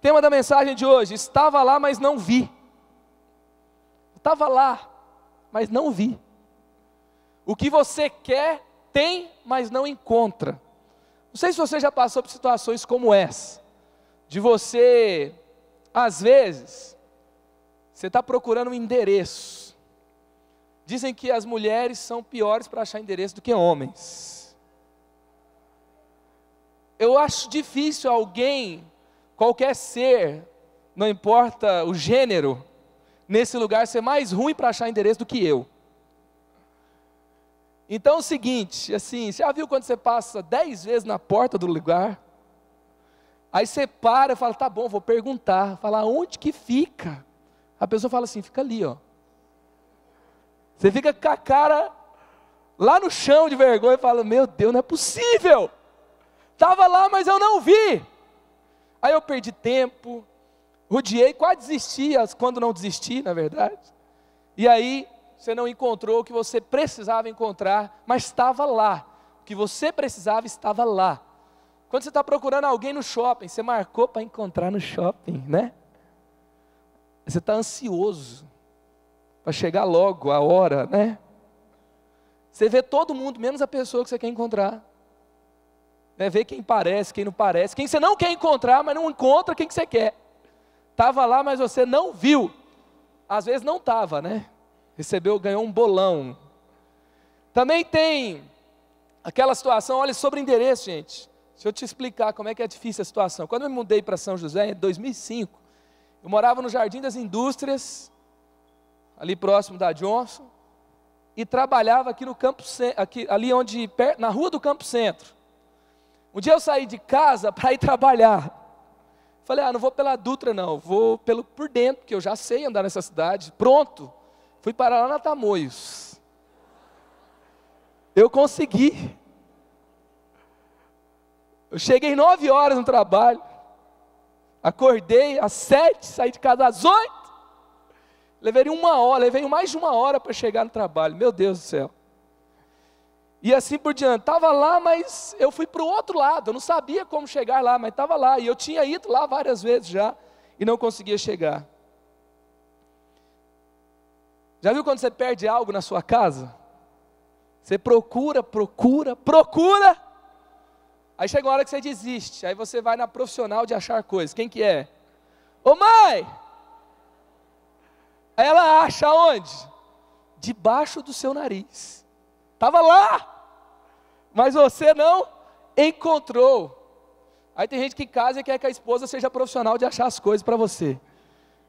Tema da mensagem de hoje: estava lá, mas não vi. Estava lá, mas não vi. O que você quer, tem, mas não encontra. Não sei se você já passou por situações como essa, de você, às vezes, você está procurando um endereço. Dizem que as mulheres são piores para achar endereço do que homens. Eu acho difícil alguém, qualquer ser, não importa o gênero, nesse lugar ser mais ruim para achar endereço do que eu. Então é o seguinte, assim, você já viu quando você passa 10 vezes na porta do lugar? Aí você para e fala, tá bom, vou perguntar. Fala, onde que fica? A pessoa fala assim, fica ali, ó. Você fica com a cara lá no chão de vergonha e fala, meu Deus, não é possível. Estava lá, mas eu não vi. Aí eu perdi tempo, rodeei, quase desisti, quando não desisti, na verdade. E aí você não encontrou o que você precisava encontrar, mas estava lá. O que você precisava estava lá. Quando você está procurando alguém no shopping, você marcou para encontrar no shopping, né? Você está ansioso para chegar logo a hora, né? Você vê todo mundo, menos a pessoa que você quer encontrar. Né? Vê quem parece, quem não parece, quem você não quer encontrar, mas não encontra quem que você quer. Estava lá, mas você não viu. Às vezes não estava, né? Recebeu, ganhou um bolão. Também tem aquela situação, olha, sobre endereço, gente. Deixa eu te explicar como é que é difícil a situação. Quando eu me mudei para São José, em 2005, eu morava no Jardim das Indústrias, ali próximo da Johnson, e trabalhava aqui no Campo aqui, ali onde, na rua do Campo Centro. Um dia eu saí de casa para ir trabalhar. Falei, não vou pela Dutra não, vou por dentro, porque eu já sei andar nessa cidade. Pronto, fui parar lá na Tamoios. Eu consegui. Eu cheguei 9 horas no trabalho, acordei às 7, saí de casa às 8, levei mais de 1 hora para chegar no trabalho, meu Deus do céu. E assim por diante, estava lá, mas eu fui para o outro lado, eu não sabia como chegar lá, mas estava lá, e eu tinha ido lá várias vezes já, e não conseguia chegar. Já viu quando você perde algo na sua casa? Você procura, aí chega uma hora que você desiste, aí você vai na profissional de achar coisas. Quem que é? Ô mãe! Aí ela acha onde? Debaixo do seu nariz. Estava lá, mas você não encontrou. Aí tem gente que casa e quer que a esposa seja profissional de achar as coisas para você.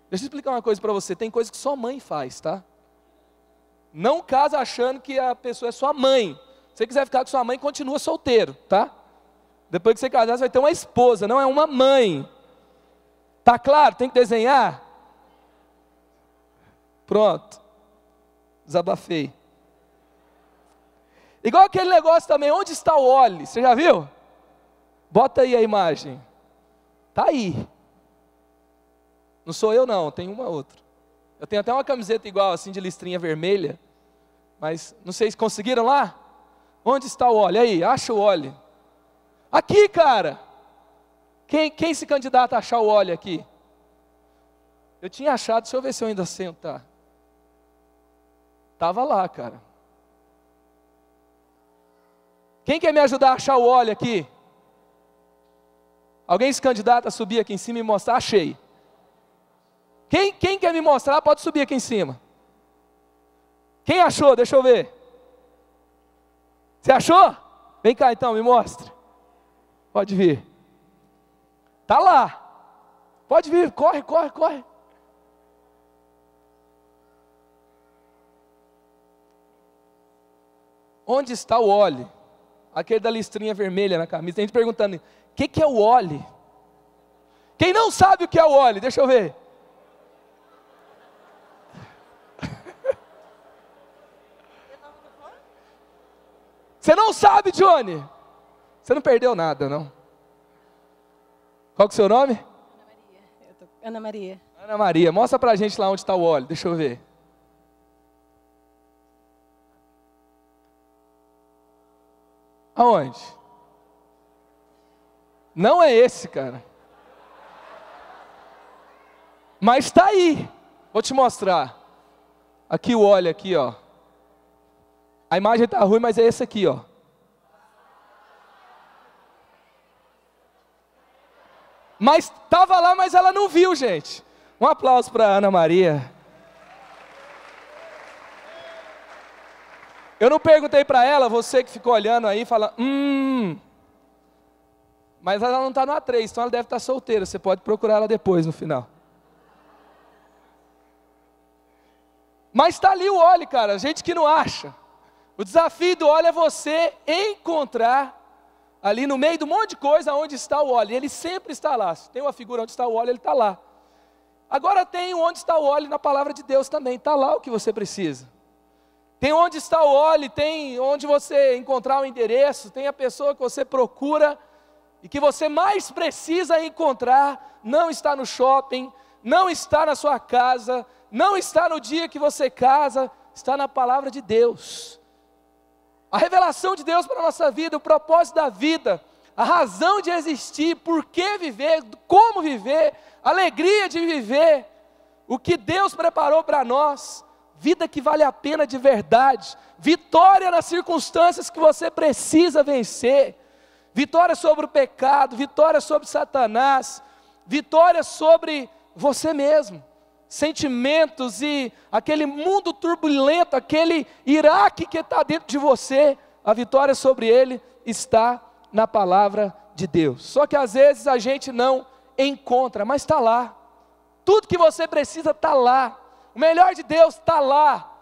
Deixa eu explicar uma coisa para você, tem coisa que só mãe faz, tá? Não casa achando que a pessoa é sua mãe. Se você quiser ficar com sua mãe, continua solteiro, tá? Depois que você casar, você vai ter uma esposa, não é uma mãe. Tá claro? Tem que desenhar? Pronto. Desabafei. Igual aquele negócio também, onde está o óleo? Você já viu? Bota aí a imagem. Tá aí. Não sou eu não, tem uma outra. Eu tenho até uma camiseta igual assim de listrinha vermelha. Mas não sei se conseguiram lá? Onde está o óleo? Aí, acha o óleo. Aqui, cara. Quem se candidata a achar o óleo aqui? Eu tinha achado, deixa eu ver se eu ainda sei onde está. Estava lá, cara. Quem quer me ajudar a achar o óleo aqui? Alguém se candidata a subir aqui em cima e mostrar? Achei. Quem quer me mostrar, pode subir aqui em cima. Quem achou? Deixa eu ver. Você achou? Vem cá então, me mostre. Pode vir. Está lá. Pode vir, corre. Onde está o óleo? Aquele da listrinha vermelha na camisa. Tem gente perguntando, o que é o óleo? Quem não sabe o que é o óleo? Deixa eu ver. Você não sabe, Johnny? Você não perdeu nada, não? Qual que é o seu nome? Ana Maria. Ana Maria. Ana Maria, mostra pra gente lá onde está o óleo. Deixa eu ver. Aonde? Não é esse, cara. Mas está aí. Vou te mostrar. Aqui o óleo aqui, ó. A imagem está ruim, mas é esse aqui, ó. Mas estava lá, mas ela não viu, gente. Um aplauso para Ana Maria. Eu não perguntei para ela, você que ficou olhando aí, fala, mas ela não está no A3, então ela deve estar solteira, você pode procurar ela depois, no final. Mas está ali o óleo, cara, gente que não acha. O desafio do óleo é você encontrar, ali no meio de um monte de coisa, onde está o óleo. Ele sempre está lá, se tem uma figura onde está o óleo, ele está lá. Agora tem onde está o óleo na palavra de Deus também, está lá o que você precisa. Tem onde está o óleo, tem onde você encontrar o endereço, tem a pessoa que você procura e que você mais precisa encontrar, não está no shopping, não está na sua casa, não está no dia que você casa, está na palavra de Deus. A revelação de Deus para a nossa vida, o propósito da vida, a razão de existir, por que viver, como viver, a alegria de viver, o que Deus preparou para nós. Vida que vale a pena de verdade, vitória nas circunstâncias que você precisa vencer, vitória sobre o pecado, vitória sobre Satanás, vitória sobre você mesmo, sentimentos e aquele mundo turbulento, aquele Iraque que está dentro de você, a vitória sobre ele está na palavra de Deus. Só que às vezes a gente não encontra, mas está lá, tudo que você precisa está lá. O melhor de Deus está lá.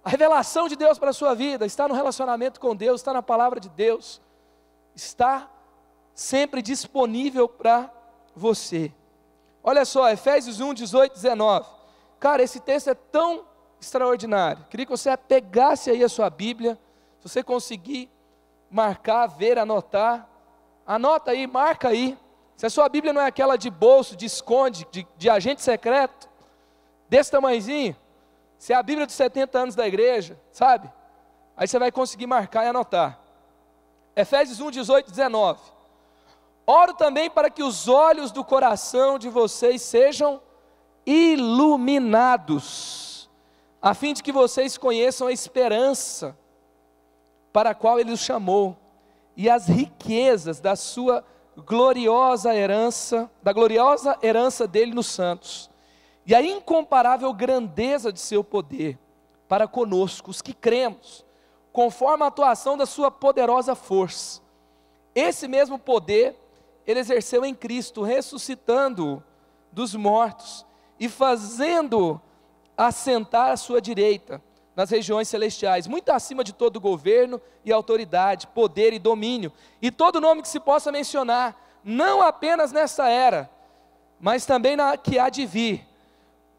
A revelação de Deus para a sua vida está no relacionamento com Deus, está na palavra de Deus. Está sempre disponível para você. Olha só, Efésios 1, 18, 19. Cara, esse texto é tão extraordinário. Queria que você pegasse aí a sua Bíblia. Se você conseguir marcar, ver, anotar. Anota aí, marca aí. Se a sua Bíblia não é aquela de bolso, de esconde, de agente secreto, desse tamanhozinho, se é a Bíblia dos 70 anos da igreja, sabe? Aí você vai conseguir marcar e anotar. Efésios 1, 18, 19. Oro também para que os olhos do coração de vocês sejam iluminados, a fim de que vocês conheçam a esperança para a qual Ele os chamou, e as riquezas da sua gloriosa herança, da gloriosa herança dele nos santos, e a incomparável grandeza de seu poder para conosco, os que cremos, conforme a atuação da sua poderosa força. Esse mesmo poder Ele exerceu em Cristo, ressuscitando-o dos mortos e fazendo-o assentar à sua direita, nas regiões celestiais, muito acima de todo governo e autoridade, poder e domínio, e todo nome que se possa mencionar, não apenas nessa era, mas também na que há de vir.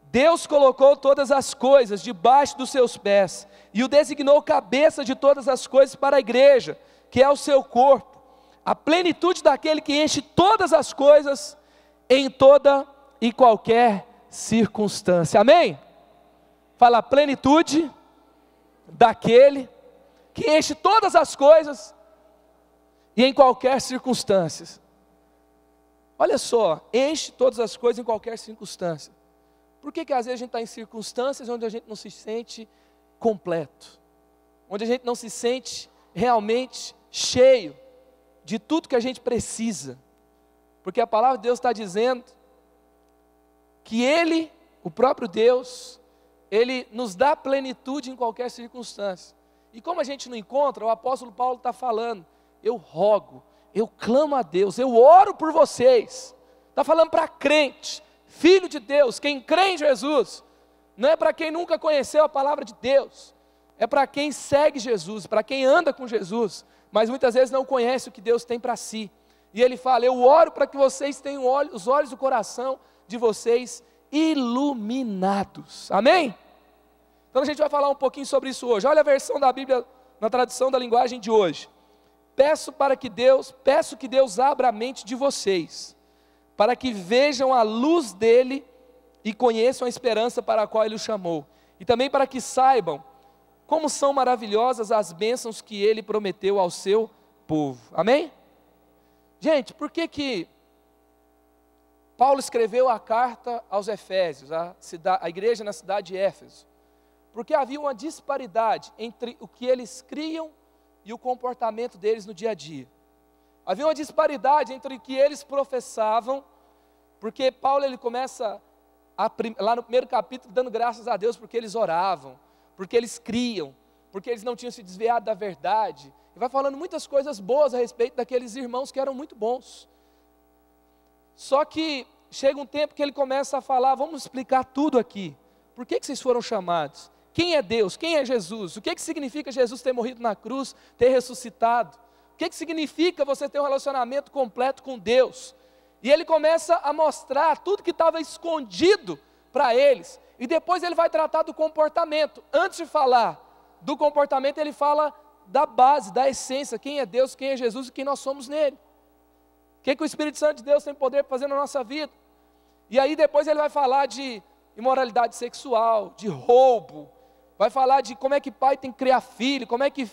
Deus colocou todas as coisas debaixo dos seus pés, e o designou cabeça de todas as coisas para a igreja, que é o seu corpo, a plenitude daquele que enche todas as coisas, em toda e qualquer circunstância. Amém? Fala, plenitude daquele que enche todas as coisas, e em qualquer circunstância. Olha só, enche todas as coisas em qualquer circunstância. Por que às vezes a gente está em circunstâncias onde a gente não se sente completo? Onde a gente não se sente realmente cheio de tudo que a gente precisa? Porque a palavra de Deus está dizendo que Ele, o próprio Deus, Ele nos dá plenitude em qualquer circunstância. E como a gente não encontra, o apóstolo Paulo está falando, eu rogo, eu clamo a Deus, eu oro por vocês. Está falando para crente, filho de Deus, quem crê em Jesus, não é para quem nunca conheceu a palavra de Deus, é para quem segue Jesus, para quem anda com Jesus, mas muitas vezes não conhece o que Deus tem para si. E ele fala, eu oro para que vocês tenham os olhos do coração de vocês iluminados. Amém? Então a gente vai falar um pouquinho sobre isso hoje. Olha a versão da Bíblia na tradução da linguagem de hoje. Peço que Deus abra a mente de vocês, para que vejam a luz dele e conheçam a esperança para a qual ele os chamou, e também para que saibam como são maravilhosas as bênçãos que ele prometeu ao seu povo. Amém? Gente, por que Paulo escreveu a carta aos Efésios, a igreja na cidade de Éfeso, porque havia uma disparidade entre o que eles criam e o comportamento deles no dia a dia. Havia uma disparidade entre o que eles professavam, porque Paulo ele começa lá no primeiro capítulo dando graças a Deus porque eles oravam, porque eles criam, porque eles não tinham se desviado da verdade, e vai falando muitas coisas boas a respeito daqueles irmãos que eram muito bons. Só que chega um tempo que ele começa a falar, vamos explicar tudo aqui. Por que vocês foram chamados? Quem é Deus? Quem é Jesus? O que significa Jesus ter morrido na cruz, ter ressuscitado? O que significa você ter um relacionamento completo com Deus? E ele começa a mostrar tudo que estava escondido para eles. E depois ele vai tratar do comportamento. Antes de falar do comportamento, ele fala da base, da essência. Quem é Deus, quem é Jesus e quem nós somos nele. O que o Espírito Santo de Deus tem poder para fazer na nossa vida. E aí depois ele vai falar de imoralidade sexual, de roubo. Vai falar de como é que pai tem que criar filho, como é que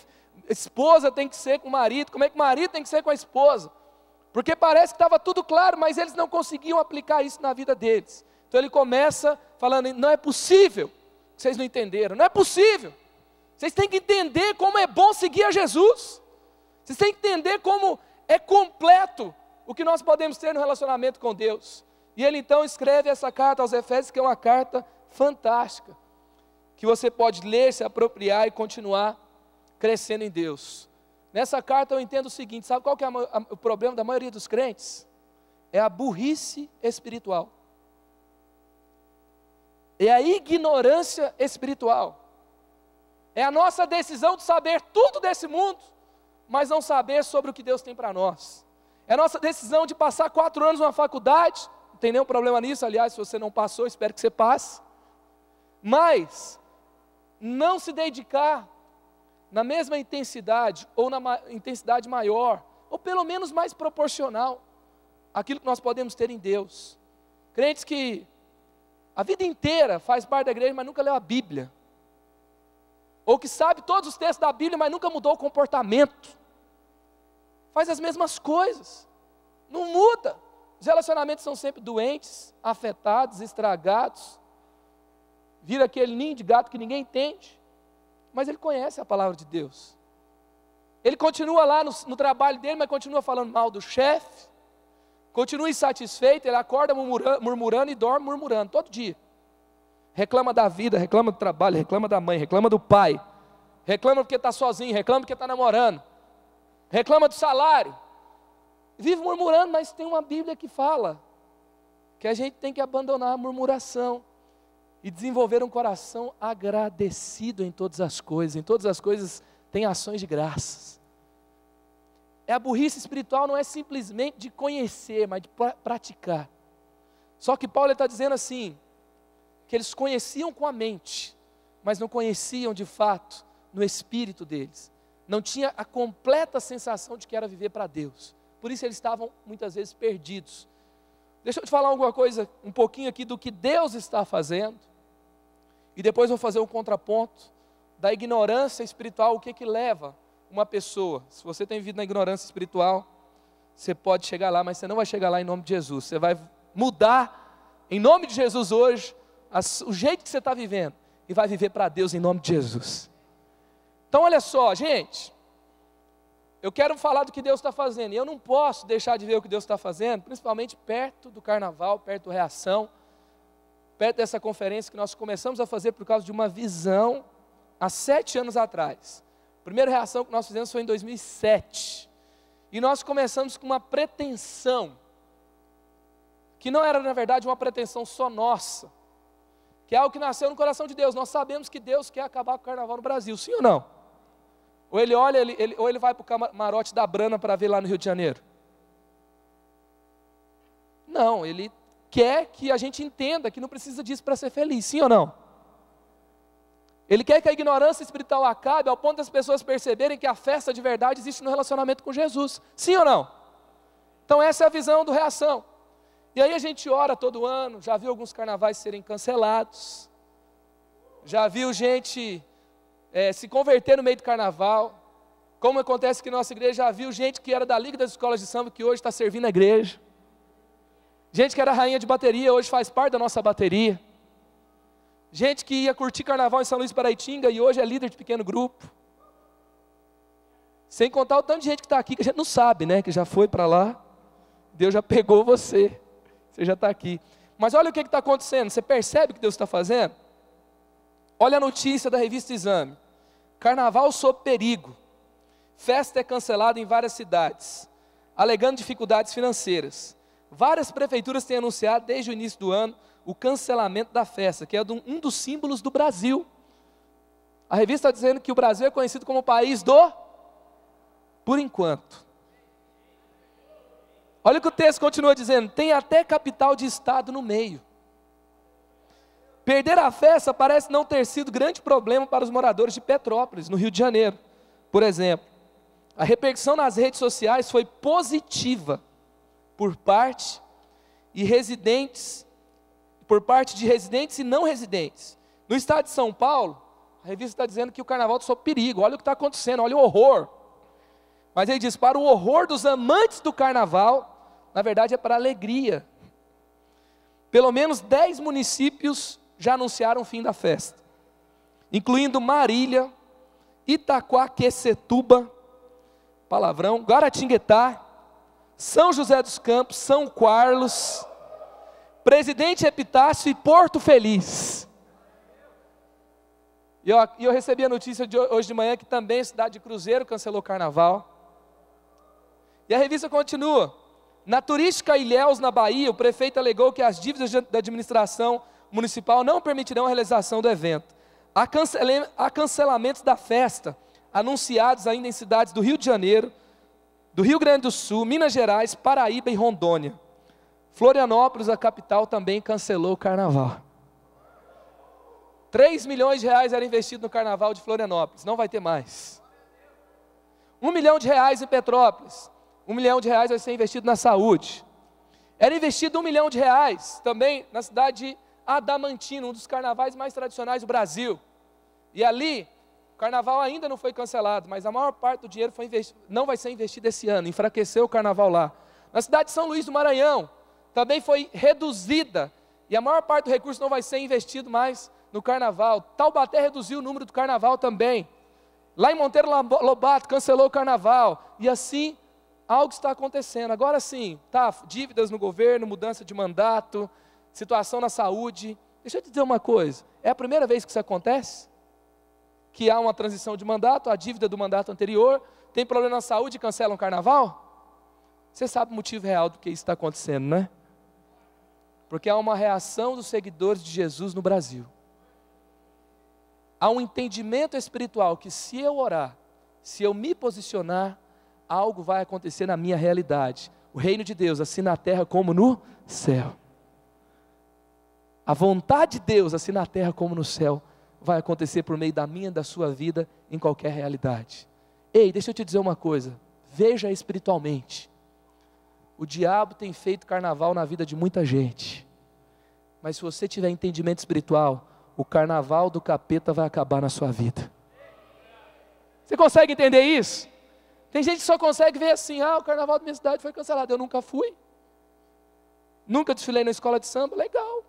esposa tem que ser com o marido, como é que o marido tem que ser com a esposa. Porque parece que estava tudo claro, mas eles não conseguiam aplicar isso na vida deles. Então ele começa falando, não é possível, vocês não entenderam, não é possível. Vocês têm que entender como é bom seguir a Jesus. Vocês têm que entender como é completo o que nós podemos ter no relacionamento com Deus. E ele então escreve essa carta aos Efésios, que é uma carta fantástica, que você pode ler, se apropriar e continuar crescendo em Deus. Nessa carta eu entendo o seguinte, sabe qual que é o problema da maioria dos crentes? É a burrice espiritual. É a ignorância espiritual. É a nossa decisão de saber tudo desse mundo, mas não saber sobre o que Deus tem para nós. É a nossa decisão de passar 4 anos numa faculdade, não tem nenhum problema nisso, aliás, se você não passou, espero que você passe. Mas não se dedicar na mesma intensidade, ou na intensidade maior, ou pelo menos mais proporcional, àquilo que nós podemos ter em Deus. Crentes que a vida inteira faz parte da igreja, mas nunca leu a Bíblia. Ou que sabe todos os textos da Bíblia, mas nunca mudou o comportamento. Faz as mesmas coisas, não muda. Os relacionamentos são sempre doentes, afetados, estragados. Vira aquele ninho de gato que ninguém entende. Mas ele conhece a palavra de Deus. Ele continua lá no trabalho dele, mas continua falando mal do chefe. Continua insatisfeito, ele acorda murmurando e dorme murmurando, todo dia. Reclama da vida, reclama do trabalho, reclama da mãe, reclama do pai. Reclama porque está sozinho, reclama porque está namorando. Reclama do salário. Vive murmurando, mas tem uma Bíblia que fala que a gente tem que abandonar a murmuração e desenvolver um coração agradecido em todas as coisas. Em todas as coisas tem ações de graças. A burrice espiritual não é simplesmente de conhecer, mas de praticar. Só que Paulo está dizendo assim, que eles conheciam com a mente, mas não conheciam de fato no espírito deles. Não tinha a completa sensação de que era viver para Deus. Por isso eles estavam muitas vezes perdidos. Deixa eu te falar alguma coisa, um pouquinho aqui do que Deus está fazendo. E depois vou fazer um contraponto da ignorância espiritual, o que leva uma pessoa. Se você tem vivido na ignorância espiritual, você pode chegar lá, mas você não vai chegar lá em nome de Jesus. Você vai mudar em nome de Jesus hoje, o jeito que você está vivendo, e vai viver para Deus em nome de Jesus. Então olha só, gente, eu quero falar do que Deus está fazendo, e eu não posso deixar de ver o que Deus está fazendo, principalmente perto do carnaval, perto do Reação, perto dessa conferência que nós começamos a fazer por causa de uma visão há 7 anos atrás. A primeira reação que nós fizemos foi em 2007. E nós começamos com uma pretensão, que não era na verdade uma pretensão só nossa, que é algo que nasceu no coração de Deus. Nós sabemos que Deus quer acabar com o carnaval no Brasil, sim ou não? Ou ele olha, ou ele vai para o camarote da Brana para ver lá no Rio de Janeiro? Não, ele quer que a gente entenda que não precisa disso para ser feliz, sim ou não? Ele quer que a ignorância espiritual acabe ao ponto das pessoas perceberem que a festa de verdade existe no relacionamento com Jesus, sim ou não? Então essa é a visão do Reação. E aí a gente ora todo ano, já viu alguns carnavais serem cancelados, já viu gente se converter no meio do carnaval, como acontece que nossa igreja já viu gente que era da Liga das Escolas de Samba que hoje está servindo a igreja. Gente que era rainha de bateria, hoje faz parte da nossa bateria. Gente que ia curtir carnaval em São Luís Paraitinga e hoje é líder de pequeno grupo. Sem contar o tanto de gente que está aqui, que a gente não sabe, né? Que já foi para lá, Deus já pegou você já está aqui. Mas olha o que está acontecendo, você percebe o que Deus está fazendo? Olha a notícia da revista Exame. Carnaval sob perigo. Festa é cancelada em várias cidades, alegando dificuldades financeiras. Várias prefeituras têm anunciado desde o início do ano o cancelamento da festa, que é um dos símbolos do Brasil. A revista está dizendo que o Brasil é conhecido como o país por enquanto. Olha o que o texto continua dizendo, tem até capital de estado no meio. Perder a festa parece não ter sido grande problema para os moradores de Petrópolis, no Rio de Janeiro, por exemplo. A repercussão nas redes sociais foi positiva por parte de residentes e não residentes. No estado de São Paulo, a revista está dizendo que o carnaval está sob perigo. Olha o que está acontecendo, olha o horror. Mas ele diz, para o horror dos amantes do carnaval, na verdade é para a alegria. Pelo menos 10 municípios já anunciaram o fim da festa, incluindo Marília, Itaquaquecetuba, palavrão, Guaratinguetá, São José dos Campos, São Carlos, Presidente Epitácio e Porto Feliz. E eu recebi a notícia hoje de manhã que também a cidade de Cruzeiro cancelou o carnaval. E a revista continua. Na turística Ilhéus, na Bahia, o prefeito alegou que as dívidas da administração municipal não permitirão a realização do evento. Há cancelamentos da festa, anunciados ainda em cidades do Rio de Janeiro, do Rio Grande do Sul, Minas Gerais, Paraíba e Rondônia. Florianópolis, a capital, também cancelou o carnaval. 3 milhões de reais era investido no carnaval de Florianópolis, não vai ter mais. 1 milhão de reais em Petrópolis, 1 milhão de reais vai ser investido na saúde. Era investido 1 milhão de reais também na cidade de Adamantina, um dos carnavais mais tradicionais do Brasil. E ali, o carnaval ainda não foi cancelado, mas a maior parte do dinheiro não vai ser investido esse ano, enfraqueceu o carnaval lá. Na cidade de São Luís do Maranhão, também foi reduzida, e a maior parte do recurso não vai ser investido mais no carnaval. Taubaté reduziu o número do carnaval também. Lá em Monteiro Lobato cancelou o carnaval, e assim, algo está acontecendo. Agora sim, dívidas no governo, mudança de mandato, situação na saúde. Deixa eu te dizer uma coisa, é a primeira vez que isso acontece? Que há uma transição de mandato, a dívida do mandato anterior, tem problema na saúde e cancelam o carnaval? Você sabe o motivo real do que isso está acontecendo, né? Porque há uma reação dos seguidores de Jesus no Brasil. Há um entendimento espiritual que se eu orar, se eu me posicionar, algo vai acontecer na minha realidade. O reino de Deus, assim na terra como no céu. A vontade de Deus, assim na terra como no céu, vai acontecer por meio da minha e da sua vida, em qualquer realidade. Ei, deixa eu te dizer uma coisa, veja espiritualmente. O diabo tem feito carnaval na vida de muita gente. Mas se você tiver entendimento espiritual, o carnaval do capeta vai acabar na sua vida. Você consegue entender isso? Tem gente que só consegue ver assim, o carnaval da minha cidade foi cancelado, eu nunca fui. Nunca desfilei na escola de samba, legal.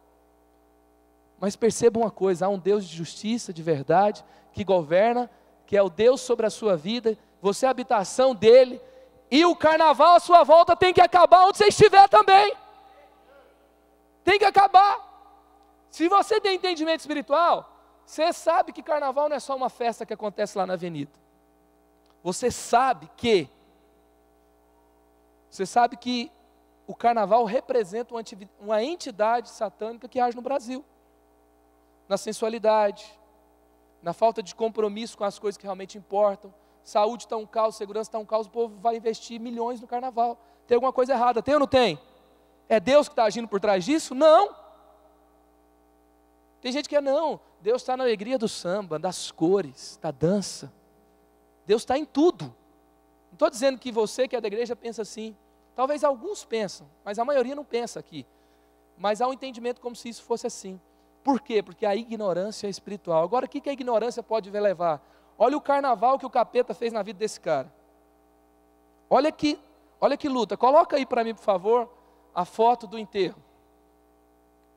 Mas perceba uma coisa, há um Deus de justiça, de verdade, que governa, que é o Deus sobre a sua vida, você é a habitação dele, e o carnaval à sua volta tem que acabar onde você estiver também. Tem que acabar. Se você tem entendimento espiritual, você sabe que carnaval não é só uma festa que acontece lá na avenida. Você sabe que o carnaval representa uma entidade satânica que age no Brasil. Na sensualidade, na falta de compromisso com as coisas que realmente importam. Saúde está um caos, segurança está um caos, o povo vai investir milhões no carnaval. Tem alguma coisa errada, tem ou não tem? É Deus que está agindo por trás disso? Não. Tem gente que não, Deus está na alegria do samba, das cores, da dança. Deus está em tudo. Não estou dizendo que você que é da igreja pensa assim. Talvez alguns pensam, mas a maioria não pensa aqui. Mas há um entendimento como se isso fosse assim. Por quê? Porque a ignorância é espiritual. Agora, o que a ignorância pode levar? Olha o carnaval que o capeta fez na vida desse cara. Olha que luta. Coloca aí para mim, por favor, a foto do enterro.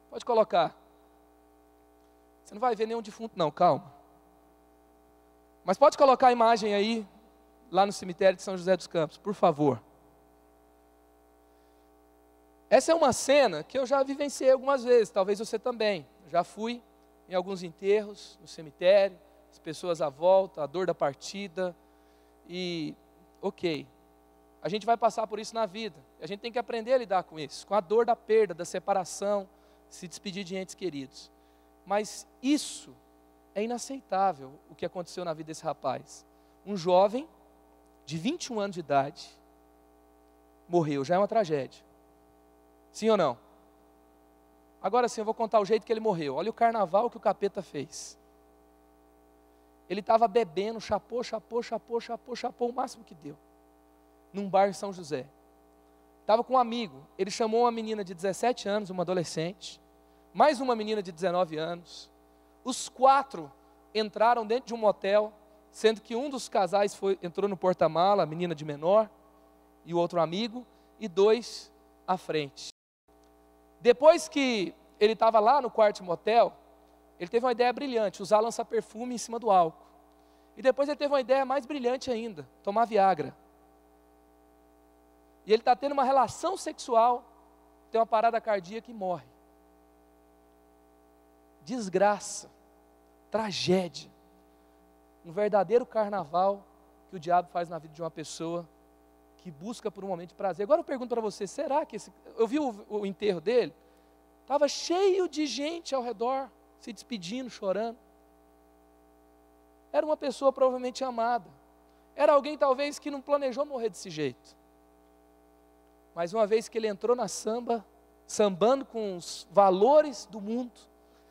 Pode colocar. Você não vai ver nenhum defunto não, calma. Mas pode colocar a imagem aí, lá no cemitério de São José dos Campos, por favor. Essa é uma cena que eu já vivenciei algumas vezes, talvez você também. Já fui em alguns enterros, no cemitério, as pessoas à volta, a dor da partida, e ok, a gente vai passar por isso na vida, a gente tem que aprender a lidar com isso, com a dor da perda, da separação, se despedir de entes queridos. Mas isso é inaceitável, o que aconteceu na vida desse rapaz. Um jovem de 21 anos de idade morreu, já é uma tragédia. Sim ou não? Agora sim, eu vou contar o jeito que ele morreu. Olha o carnaval que o capeta fez. Ele estava bebendo, chapou o máximo que deu. Num bar em São José. Estava com um amigo, ele chamou uma menina de 17 anos, uma adolescente, mais uma menina de 19 anos. Os 4 entraram dentro de um motel, sendo que um dos casais entrou no porta-mala, a menina de menor, e o outro amigo, e 2 à frente. Depois que ele estava lá no quarto de motel, ele teve uma ideia brilhante, usar lança-perfume em cima do álcool. E depois ele teve uma ideia mais brilhante ainda, tomar Viagra. E ele está tendo uma relação sexual, tem uma parada cardíaca e morre. Desgraça, tragédia, um verdadeiro carnaval que o diabo faz na vida de uma pessoa que busca por um momento de prazer. Agora eu pergunto para você, será que eu vi o enterro dele, estava cheio de gente ao redor, se despedindo, chorando. Era uma pessoa provavelmente amada, era alguém talvez que não planejou morrer desse jeito. Mas uma vez que ele entrou na sambando com os valores do mundo,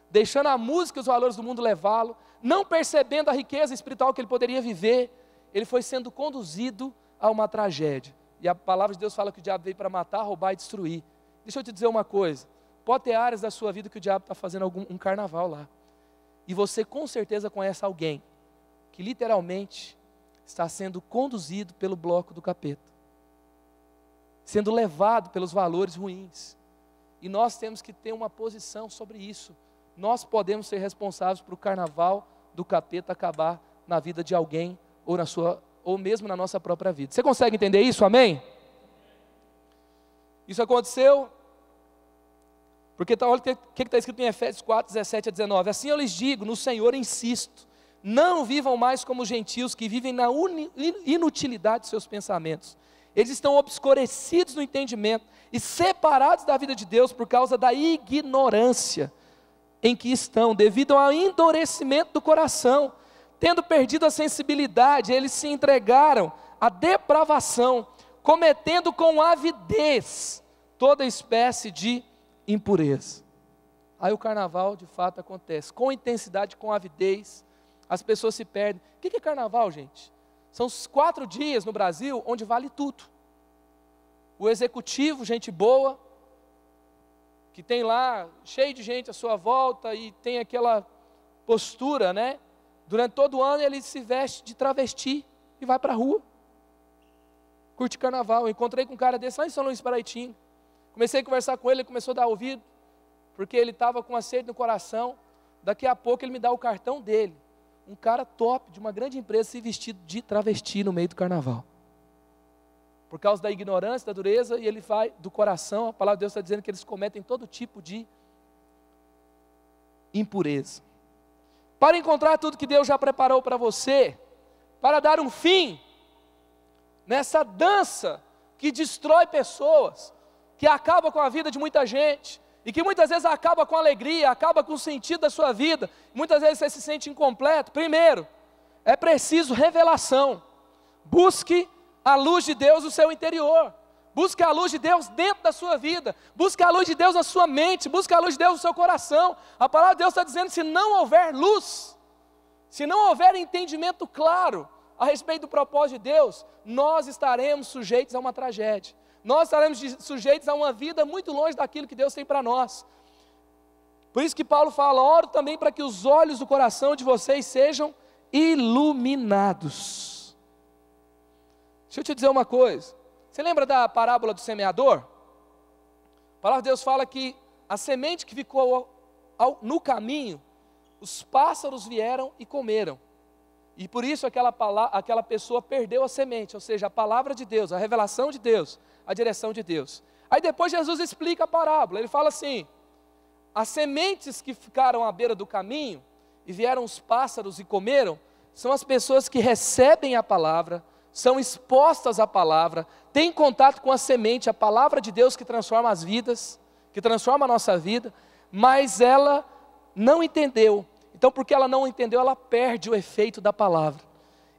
deixando a música e os valores do mundo levá-lo, não percebendo a riqueza espiritual que ele poderia viver, ele foi sendo conduzido a uma tragédia. E a palavra de Deus fala que o diabo veio para matar, roubar e destruir. Deixa eu te dizer uma coisa, pode ter áreas da sua vida que o diabo está fazendo um carnaval lá. E você com certeza conhece alguém que literalmente está sendo conduzido pelo bloco do capeta, sendo levado pelos valores ruins. E nós temos que ter uma posição sobre isso. Nós podemos ser responsáveis para o carnaval do capeta acabar na vida de alguém ou mesmo na nossa própria vida. Você consegue entender isso? Amém? Isso aconteceu porque olha o que está escrito em Efésios 4, 17 a 19. Assim eu lhes digo, no Senhor insisto, não vivam mais como os gentios que vivem na inutilidade de seus pensamentos. Eles estão obscurecidos no entendimento e separados da vida de Deus por causa da ignorância em que estão, devido ao endurecimento do coração. Tendo perdido a sensibilidade, eles se entregaram à depravação, cometendo com avidez toda espécie de impureza. Aí o carnaval de fato acontece, com intensidade, com avidez, as pessoas se perdem. O que é carnaval, gente? São os 4 dias no Brasil onde vale tudo. O executivo, gente boa, que tem lá, cheio de gente à sua volta e tem aquela postura, né? Durante todo o ano ele se veste de travesti e vai para a rua. Curte carnaval. Eu encontrei com um cara desse lá em São Luís Paraitinga. Comecei a conversar com ele, ele começou a dar ouvido, porque ele estava com uma sede no coração. Daqui a pouco ele me dá o cartão dele. Um cara top, de uma grande empresa, se vestido de travesti no meio do carnaval. Por causa da ignorância, da dureza, e ele vai do coração, a palavra de Deus está dizendo que eles cometem todo tipo de impureza. Para encontrar tudo que Deus já preparou para você, para dar um fim nessa dança que destrói pessoas, que acaba com a vida de muita gente, e que muitas vezes acaba com a alegria, acaba com o sentido da sua vida, muitas vezes você se sente incompleto. Primeiro, é preciso revelação. Busque a luz de Deus no seu interior, busque a luz de Deus dentro da sua vida, busque a luz de Deus na sua mente, busque a luz de Deus no seu coração. A palavra de Deus está dizendo, se não houver luz, se não houver entendimento claro a respeito do propósito de Deus, nós estaremos sujeitos a uma tragédia. Nós estaremos sujeitos a uma vida muito longe daquilo que Deus tem para nós. Por isso que Paulo fala, oro também para que os olhos do coração de vocês sejam iluminados. Deixa eu te dizer uma coisa, você lembra da parábola do semeador? palavra de Deus fala que a semente que ficou no caminho, os pássaros vieram e comeram. E por isso aquela pessoa perdeu a semente, ou seja, a palavra de Deus, a revelação de Deus, a direção de Deus. Aí depois Jesus explica a parábola, ele fala assim: as sementes que ficaram à beira do caminho, e vieram os pássaros e comeram, são as pessoas que recebem a palavra, são expostas à palavra, têm contato com a semente, a palavra de Deus que transforma as vidas, que transforma a nossa vida, mas ela não entendeu. Então, porque ela não entendeu, ela perde o efeito da palavra.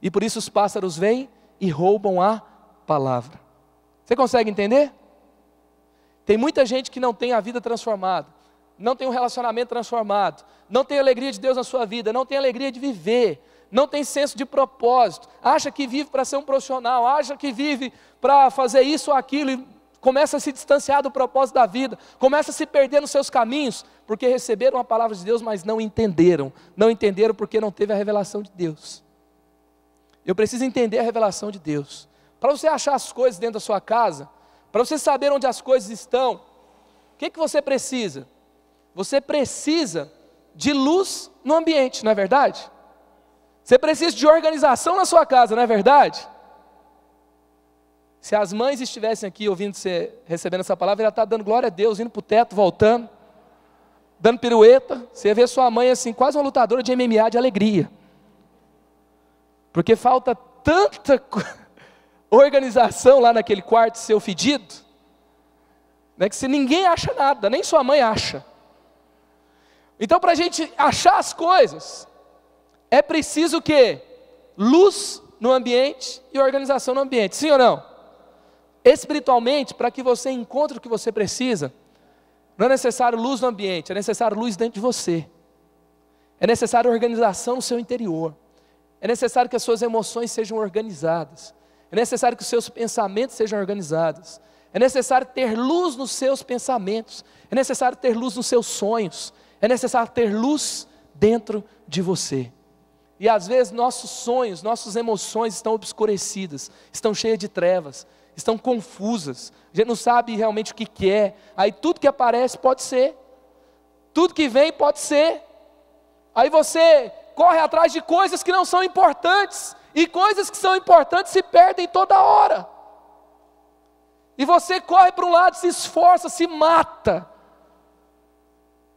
E por isso os pássaros vêm e roubam a palavra. Você consegue entender? Tem muita gente que não tem a vida transformada, não tem um relacionamento transformado, não tem a alegria de Deus na sua vida, não tem a alegria de viver, não tem senso de propósito, acha que vive para ser um profissional, acha que vive para fazer isso ou aquilo e começa a se distanciar do propósito da vida, começa a se perder nos seus caminhos, porque receberam a palavra de Deus, mas não entenderam porque não teve a revelação de Deus. Eu preciso entender a revelação de Deus. Para você achar as coisas dentro da sua casa, para você saber onde as coisas estão, o que você precisa? Você precisa de luz no ambiente, não é verdade? Você precisa de organização na sua casa, não é verdade? Se as mães estivessem aqui ouvindo você, recebendo essa palavra, ela está dando glória a Deus, indo para o teto, voltando, dando pirueta. Você vê sua mãe assim, quase uma lutadora de MMA de alegria. Porque falta tanta organização lá naquele quarto seu fedido, né, que se ninguém acha nada, nem sua mãe acha. Então, para a gente achar as coisas, é preciso o quê? Luz no ambiente e organização no ambiente, sim ou não? Espiritualmente, para que você encontre o que você precisa, não é necessário luz no ambiente, é necessário luz dentro de você. É necessário organização no seu interior. É necessário que as suas emoções sejam organizadas. É necessário que os seus pensamentos sejam organizados. É necessário ter luz nos seus pensamentos. É necessário ter luz nos seus sonhos. É necessário ter luz dentro de você. E às vezes nossos sonhos, nossas emoções estão obscurecidas, estão cheias de trevas, estão confusas, a gente não sabe realmente o que é, aí tudo que aparece pode ser, tudo que vem pode ser, aí você corre atrás de coisas que não são importantes, e coisas que são importantes se perdem toda hora, e você corre para um lado, se esforça, se mata,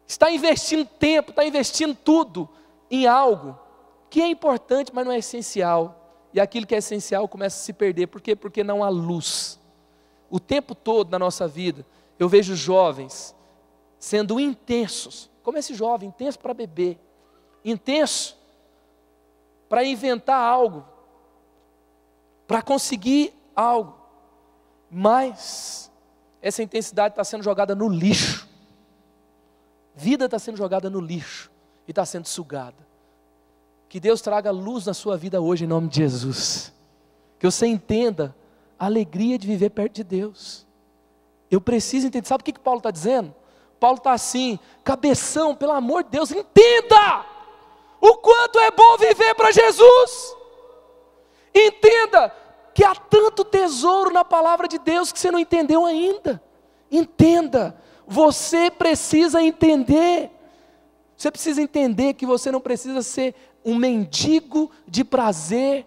está investindo tempo, está investindo tudo em algo que é importante, mas não é essencial. E aquilo que é essencial começa a se perder. Por quê? Porque não há luz. O tempo todo na nossa vida, eu vejo jovens sendo intensos, como esse jovem, intenso para beber, intenso para inventar algo, para conseguir algo, mas essa intensidade está sendo jogada no lixo. Vida está sendo jogada no lixo e está sendo sugada. Que Deus traga luz na sua vida hoje em nome de Jesus. Que você entenda a alegria de viver perto de Deus. Eu preciso entender. Sabe o que Paulo está dizendo? Paulo está assim, cabeção, pelo amor de Deus, entenda o quanto é bom viver para Jesus. Entenda que há tanto tesouro na palavra de Deus que você não entendeu ainda. Entenda, você precisa entender. Você precisa entender que você não precisa ser um mendigo de prazer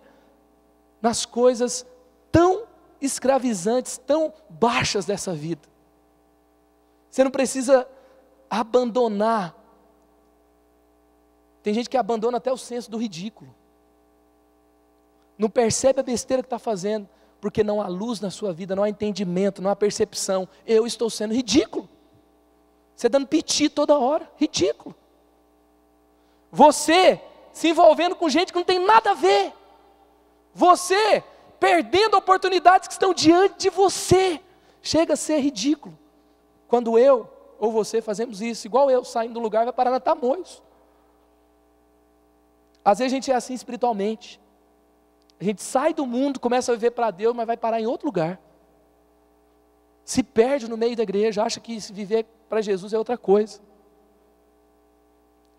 nas coisas tão escravizantes, tão baixas dessa vida. Você não precisa abandonar. Tem gente que abandona até o senso do ridículo. Não percebe a besteira que está fazendo, porque não há luz na sua vida, não há entendimento, não há percepção. Eu estou sendo ridículo. Você dando piti toda hora, ridículo. Você se envolvendo com gente que não tem nada a ver. Você perdendo oportunidades que estão diante de você. Chega a ser ridículo. Quando eu ou você fazemos isso, igual eu, saindo do lugar, vai parar na Tamoios. Às vezes a gente é assim espiritualmente. A gente sai do mundo, começa a viver para Deus, mas vai parar em outro lugar. Se perde no meio da igreja, acha que viver para Jesus é outra coisa.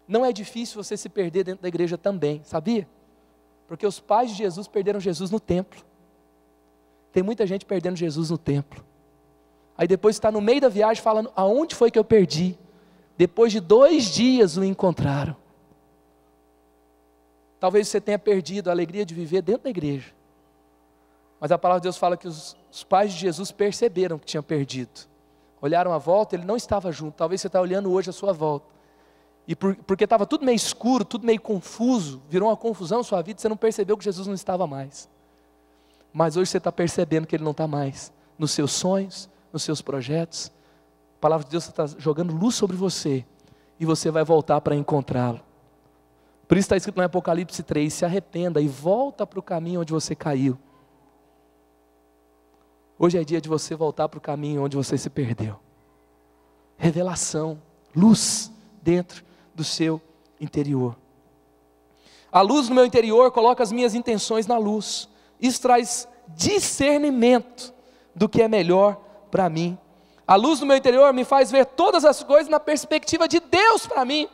Não é difícil você se perder dentro da igreja também, sabia? Porque os pais de Jesus perderam Jesus no templo. Tem muita gente perdendo Jesus no templo. Aí depois está no meio da viagem falando, aonde foi que eu perdi? Depois de 2 dias o encontraram. Talvez você tenha perdido a alegria de viver dentro da igreja. Mas a palavra de Deus fala que os pais de Jesus perceberam que tinham perdido. Olharam à volta, ele não estava junto. Talvez você está olhando hoje à sua volta. E porque estava tudo meio escuro, tudo meio confuso, virou uma confusão na sua vida, você não percebeu que Jesus não estava mais. Mas hoje você está percebendo que Ele não está mais nos seus sonhos, nos seus projetos. A palavra de Deus está jogando luz sobre você, e você vai voltar para encontrá-lo. Por isso está escrito no Apocalipse 3, se arrependa e volta para o caminho onde você caiu. Hoje é dia de você voltar para o caminho onde você se perdeu. Revelação, luz dentro do seu interior. A luz no meu interior coloca as minhas intenções na luz. Isso traz discernimento do que é melhor para mim. A luz no meu interior me faz ver todas as coisas na perspectiva de Deus para mim.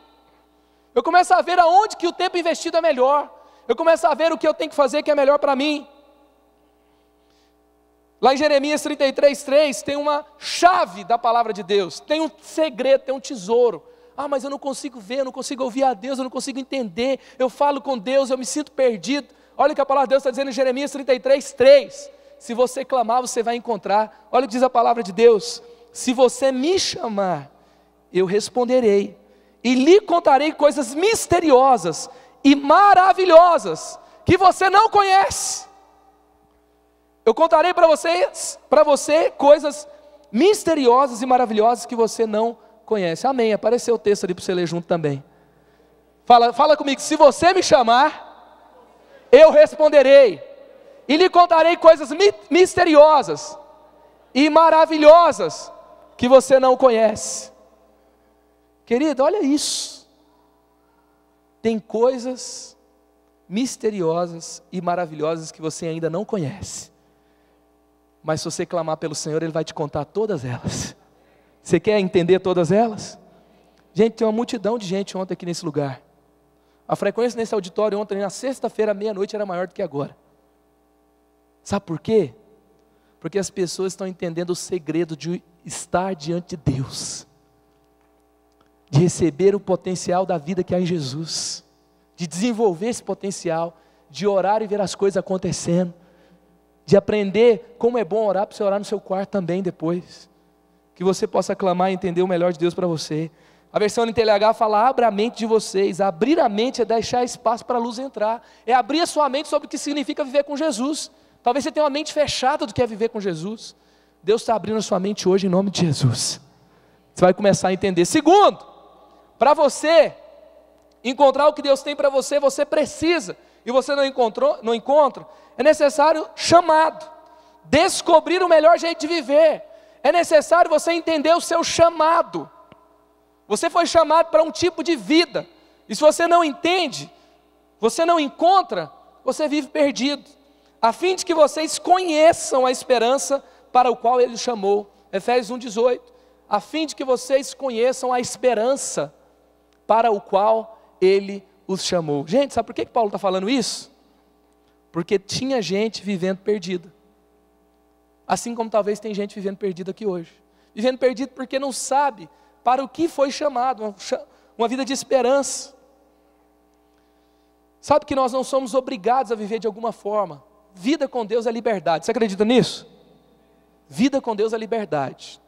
Eu começo a ver aonde que o tempo investido é melhor. Eu começo a ver o que eu tenho que fazer que é melhor para mim. Lá em Jeremias 33:3 tem uma chave da palavra de Deus. Tem um segredo, tem um tesouro. Mas eu não consigo ver, eu não consigo ouvir a Deus, eu não consigo entender. Eu falo com Deus, eu me sinto perdido. Olha o que a palavra de Deus está dizendo em Jeremias 33:3. Se você clamar, você vai encontrar. Olha o que diz a palavra de Deus. Se você me chamar, eu responderei. E lhe contarei coisas misteriosas e maravilhosas que você não conhece. Eu contarei para você coisas misteriosas e maravilhosas que você não conhece. Amém. Apareceu o texto ali para você ler junto também. Fala comigo. Se você me chamar, eu responderei. E lhe contarei coisas misteriosas e maravilhosas que você não conhece. Querido, olha isso. Tem coisas misteriosas e maravilhosas que você ainda não conhece. Mas se você clamar pelo Senhor, Ele vai te contar todas elas. Você quer entender todas elas? Gente, tem uma multidão de gente ontem aqui nesse lugar. A frequência nesse auditório ontem, na sexta-feira, meia-noite, era maior do que agora. Sabe por quê? Porque as pessoas estão entendendo o segredo de estar diante de Deus. De receber o potencial da vida que há em Jesus. De desenvolver esse potencial. De orar e ver as coisas acontecendo. De aprender como é bom orar, para você orar no seu quarto também depois. Que você possa clamar e entender o melhor de Deus para você. A versão NTLH fala, abra a mente de vocês. Abrir a mente é deixar espaço para a luz entrar. É abrir a sua mente sobre o que significa viver com Jesus. Talvez você tenha uma mente fechada do que é viver com Jesus. Deus está abrindo a sua mente hoje em nome de Jesus. Você vai começar a entender. Segundo, para você encontrar o que Deus tem para você, você precisa, e você não encontra, é necessário chamado, descobrir o melhor jeito de viver. É necessário você entender o seu chamado. Você foi chamado para um tipo de vida, e se você não entende, você não encontra, você vive perdido, a fim de que vocês conheçam a esperança para o qual Ele chamou. Efésios 1:18, a fim de que vocês conheçam a esperança para o qual Ele os chamou. Gente, sabe por que Paulo está falando isso? Porque tinha gente vivendo perdida. Assim como talvez tem gente vivendo perdida aqui hoje. Vivendo perdido porque não sabe para o que foi chamado, uma vida de esperança. Sabe que nós não somos obrigados a viver de alguma forma. Vida com Deus é liberdade. Você acredita nisso? Vida com Deus é liberdade.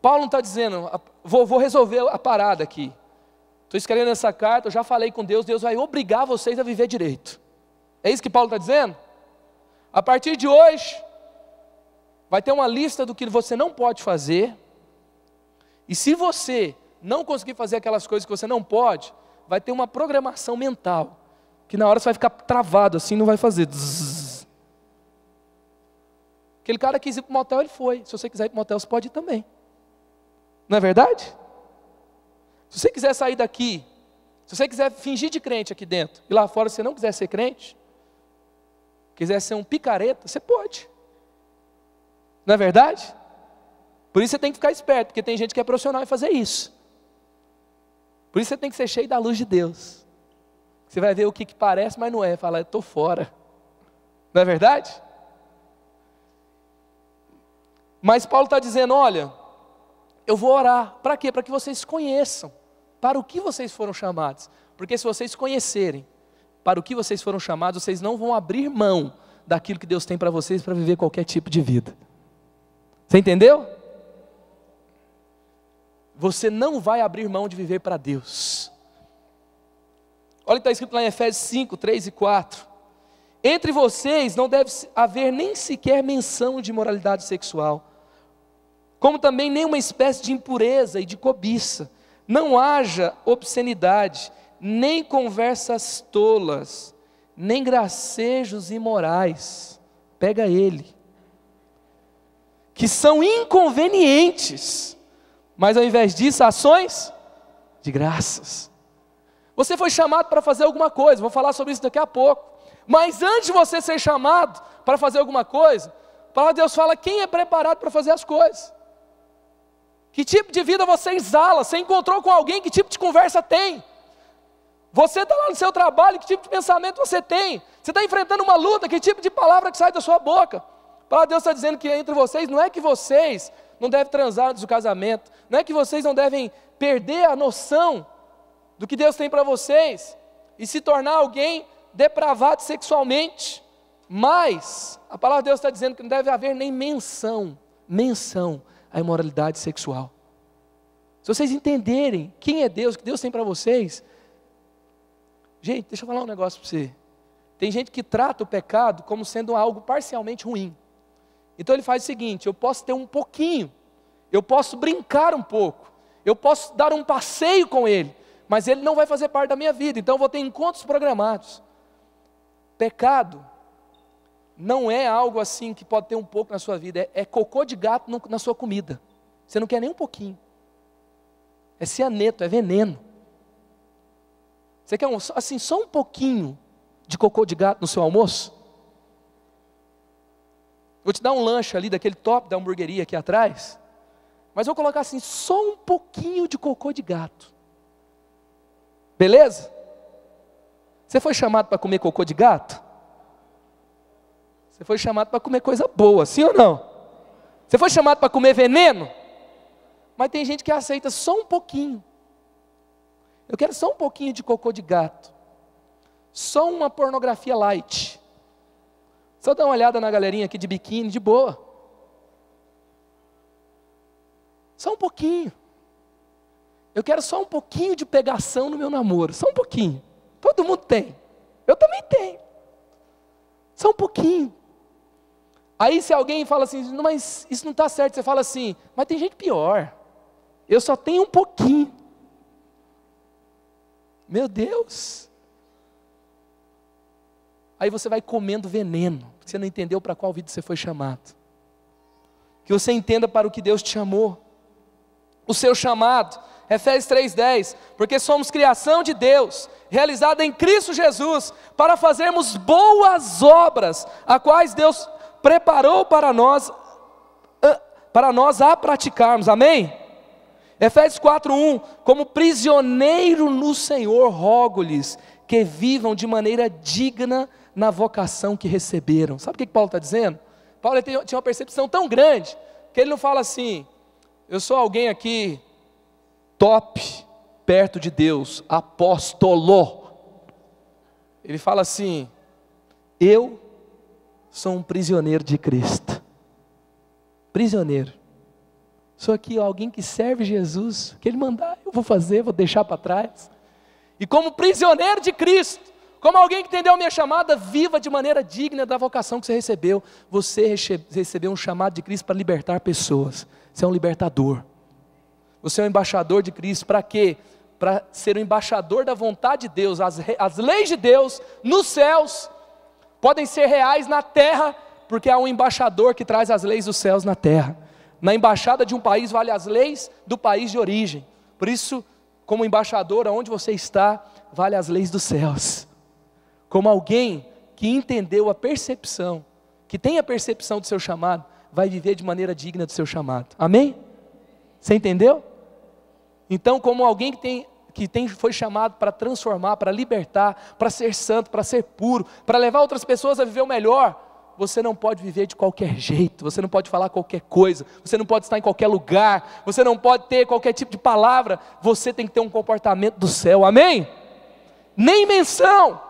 Paulo não está dizendo, vou resolver a parada aqui. Estou escrevendo essa carta, eu já falei com Deus, Deus vai obrigar vocês a viver direito. É isso que Paulo está dizendo? A partir de hoje, vai ter uma lista do que você não pode fazer, e se você não conseguir fazer aquelas coisas que você não pode, vai ter uma programação mental, que na hora você vai ficar travado assim, não vai fazer. Zzz. Aquele cara quis ir para o motel, ele foi. Se você quiser ir para o motel, você pode ir também. Não é verdade? Se você quiser sair daqui, se você quiser fingir de crente aqui dentro, e lá fora você não quiser ser crente, quiser ser um picareta, você pode. Não é verdade? Por isso você tem que ficar esperto, porque tem gente que é profissional em fazer isso. Por isso você tem que ser cheio da luz de Deus. Você vai ver o que parece, mas não é. Fala, eu estou fora. Não é verdade? Mas Paulo está dizendo, olha, eu vou orar, para quê? Para que vocês conheçam, para o que vocês foram chamados. Porque se vocês conhecerem para o que vocês foram chamados, vocês não vão abrir mão daquilo que Deus tem para vocês para viver qualquer tipo de vida. Você entendeu? Você não vai abrir mão de viver para Deus. Olha o que está escrito lá em Efésios 5, 3 e 4. Entre vocês não deve haver nem sequer menção de imoralidade sexual, como também nenhuma espécie de impureza e de cobiça. Não haja obscenidade, nem conversas tolas, nem gracejos imorais. Pega ele. Que são inconvenientes, mas ao invés disso, ações de graças. Você foi chamado para fazer alguma coisa, vou falar sobre isso daqui a pouco. Mas antes de você ser chamado para fazer alguma coisa, a palavra de Deus fala quem é preparado para fazer as coisas. Que tipo de vida você exala? Você encontrou com alguém? Que tipo de conversa tem? Você está lá no seu trabalho, que tipo de pensamento você tem? Você está enfrentando uma luta, que tipo de palavra que sai da sua boca? A palavra de Deus está dizendo que entre vocês, não é que vocês não devem transar antes do casamento, não é que vocês não devem perder a noção do que Deus tem para vocês, e se tornar alguém depravado sexualmente, mas a palavra de Deus está dizendo que não deve haver nem menção à imoralidade sexual. Se vocês entenderem quem é Deus, o que Deus tem para vocês. Gente, deixa eu falar um negócio para você. Tem gente que trata o pecado como sendo algo parcialmente ruim. Então ele faz o seguinte, eu posso ter um pouquinho, eu posso brincar um pouco, eu posso dar um passeio com ele, mas ele não vai fazer parte da minha vida, então eu vou ter encontros programados. Pecado não é algo assim que pode ter um pouco na sua vida, é cocô de gato na sua comida. Você não quer nem um pouquinho. É cianeto, é veneno. Você quer assim, só um pouquinho de cocô de gato no seu almoço? Vou te dar um lanche ali daquele top da hamburgueria aqui atrás, mas vou colocar assim, só um pouquinho de cocô de gato. Beleza? Você foi chamado para comer cocô de gato? Você foi chamado para comer coisa boa, sim ou não? Você foi chamado para comer veneno? Mas tem gente que aceita só um pouquinho. Eu quero só um pouquinho de cocô de gato. Só uma pornografia light. Só dá uma olhada na galerinha aqui de biquíni, de boa. Só um pouquinho. Eu quero só um pouquinho de pegação no meu namoro. Só um pouquinho. Todo mundo tem. Eu também tenho. Só um pouquinho. Aí se alguém fala assim, não, mas isso não está certo, você fala assim, mas tem gente pior. Eu só tenho um pouquinho. Meu Deus. Aí você vai comendo veneno, porque você não entendeu para qual vida você foi chamado. Que você entenda para o que Deus te chamou. O seu chamado, Efésios 3:10, porque somos criação de Deus, realizada em Cristo Jesus, para fazermos boas obras, a quais Deus preparou para nós a praticarmos, amém? Efésios 4:1, como prisioneiro no Senhor, rogo-lhes que vivam de maneira digna na vocação que receberam. Sabe o que Paulo está dizendo? Paulo tinha uma percepção tão grande, que ele não fala assim, eu sou alguém aqui top, perto de Deus, apóstolo. Ele fala assim, eu sou um prisioneiro de Cristo. Prisioneiro. Sou aqui alguém que serve Jesus, o que Ele mandar eu vou fazer, vou deixar para trás. E como prisioneiro de Cristo, como alguém que entendeu a minha chamada, viva de maneira digna da vocação que você recebeu. Você recebeu um chamado de Cristo para libertar pessoas. Você é um libertador. Você é um embaixador de Cristo. Para quê? Para ser o embaixador da vontade de Deus. As leis de Deus nos céus podem ser reais na terra, porque há um embaixador que traz as leis dos céus na terra. Na embaixada de um país vale as leis do país de origem. Por isso, como embaixador, aonde você está, vale as leis dos céus. Como alguém que entendeu a percepção, que tem a percepção do seu chamado, vai viver de maneira digna do seu chamado. Amém? Você entendeu? Então, como alguém foi chamado para transformar, para libertar, para ser santo, para ser puro, para levar outras pessoas a viver o melhor, você não pode viver de qualquer jeito, você não pode falar qualquer coisa, você não pode estar em qualquer lugar, você não pode ter qualquer tipo de palavra, você tem que ter um comportamento do céu, amém? Nem menção,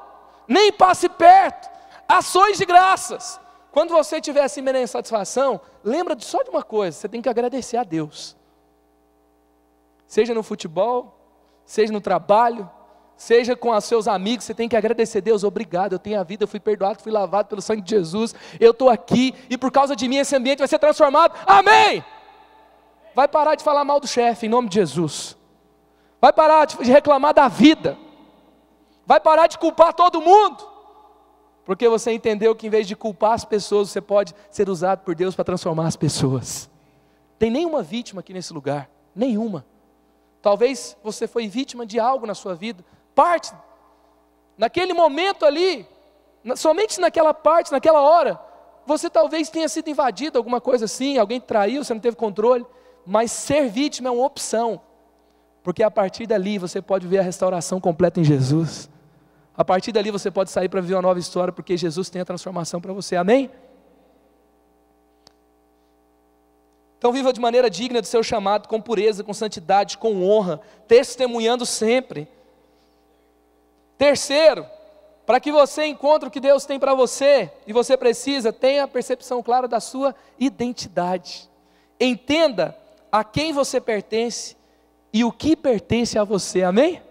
nem passe perto, ações de graças. Quando você tiver assim meio insatisfação, lembra só de uma coisa, você tem que agradecer a Deus. Seja no futebol, seja no trabalho, seja com os seus amigos, você tem que agradecer a Deus, obrigado, eu tenho a vida, eu fui perdoado, fui lavado pelo sangue de Jesus, eu estou aqui, e por causa de mim esse ambiente vai ser transformado, amém! Vai parar de falar mal do chefe, em nome de Jesus. Vai parar de reclamar da vida. Vai parar de culpar todo mundo. Porque você entendeu que em vez de culpar as pessoas, você pode ser usado por Deus para transformar as pessoas. Tem nenhuma vítima aqui nesse lugar, nenhuma. Talvez você foi vítima de algo na sua vida, parte, naquele momento ali, somente naquela parte, naquela hora, você talvez tenha sido invadido, alguma coisa assim, alguém traiu, você não teve controle, mas ser vítima é uma opção, porque a partir dali você pode ver a restauração completa em Jesus, a partir dali você pode sair para viver uma nova história, porque Jesus tem a transformação para você, amém? Então viva de maneira digna do seu chamado, com pureza, com santidade, com honra, testemunhando sempre. Terceiro, para que você encontre o que Deus tem para você, e você precisa, tenha a percepção clara da sua identidade. Entenda a quem você pertence e o que pertence a você, amém?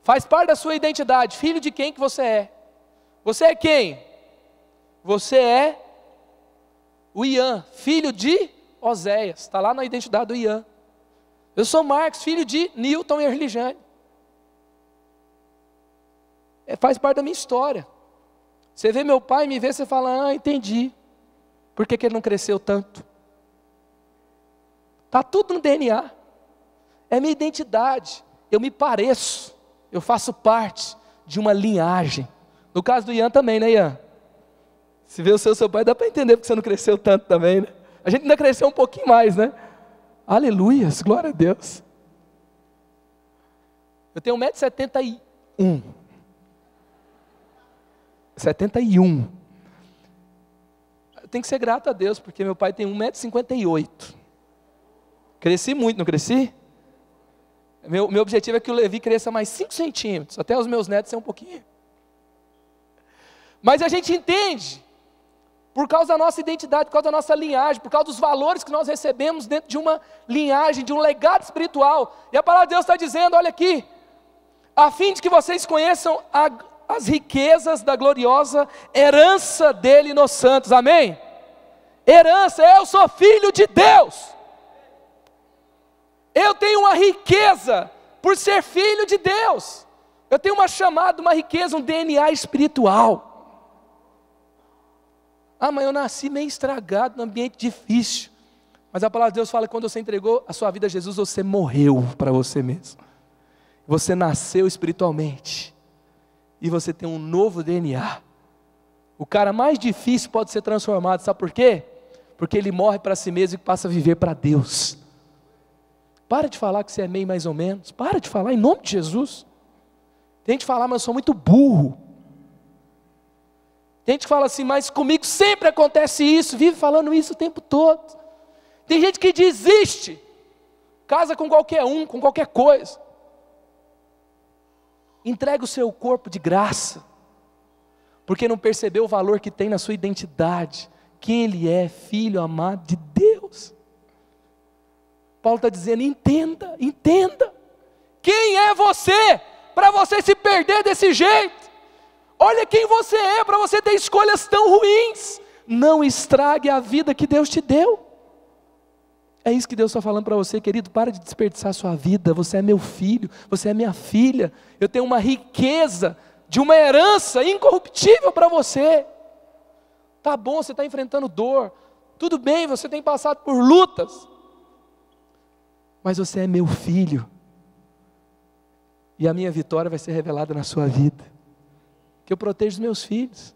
Faz parte da sua identidade, filho de quem que você é. Você é quem? Você é o Ian, filho de Oséias, está lá na identidade do Ian. Eu sou Marcos, filho de Newton e Erlijane. Faz parte da minha história. Você vê meu pai, me vê, você fala, ah, entendi. Por que ele não cresceu tanto? Está tudo no DNA. É minha identidade. Eu me pareço. Eu faço parte de uma linhagem. No caso do Ian também, né, Ian? Se vê o seu pai, dá para entender porque você não cresceu tanto também, né? A gente ainda cresceu um pouquinho mais, né? Aleluias, glória a Deus. Eu tenho 1,71 m. 71. Eu tenho que ser grato a Deus, porque meu pai tem 1,58 m. Cresci muito, não cresci? Meu objetivo é que o Levi cresça mais 5 centímetros, até os meus netos ser um pouquinho. Mas a gente entende, por causa da nossa identidade, por causa da nossa linhagem, por causa dos valores que nós recebemos dentro de uma linhagem, de um legado espiritual. E a palavra de Deus está dizendo, olha aqui, a fim de que vocês conheçam as riquezas da gloriosa herança dele nos santos, amém? Herança, eu sou filho de Deus. Eu tenho uma riqueza por ser filho de Deus. Eu tenho uma chamada, uma riqueza, um DNA espiritual. Ah, mas eu nasci meio estragado, num ambiente difícil. Mas a palavra de Deus fala que quando você entregou a sua vida a Jesus, você morreu para você mesmo. Você nasceu espiritualmente. E você tem um novo DNA. O cara mais difícil pode ser transformado, sabe por quê? Porque ele morre para si mesmo e passa a viver para Deus. Para de falar que você é meio mais ou menos. Para de falar em nome de Jesus. Tem gente que fala, mas eu sou muito burro. Tem gente que fala assim, mas comigo sempre acontece isso. Vive falando isso o tempo todo. Tem gente que desiste. Casa com qualquer um, com qualquer coisa. Entrega o seu corpo de graça. Porque não percebeu o valor que tem na sua identidade. Quem ele é, filho amado de Deus. Paulo está dizendo, entenda, entenda. Quem é você para você se perder desse jeito? Olha quem você é para você ter escolhas tão ruins. Não estrague a vida que Deus te deu. É isso que Deus está falando para você, querido. Para de desperdiçar a sua vida. Você é meu filho, você é minha filha. Eu tenho uma riqueza de uma herança incorruptível para você. Tá bom, você está enfrentando dor. Tudo bem, você tem passado por lutas. Mas você é meu filho. E a minha vitória vai ser revelada na sua vida. Que eu protejo os meus filhos.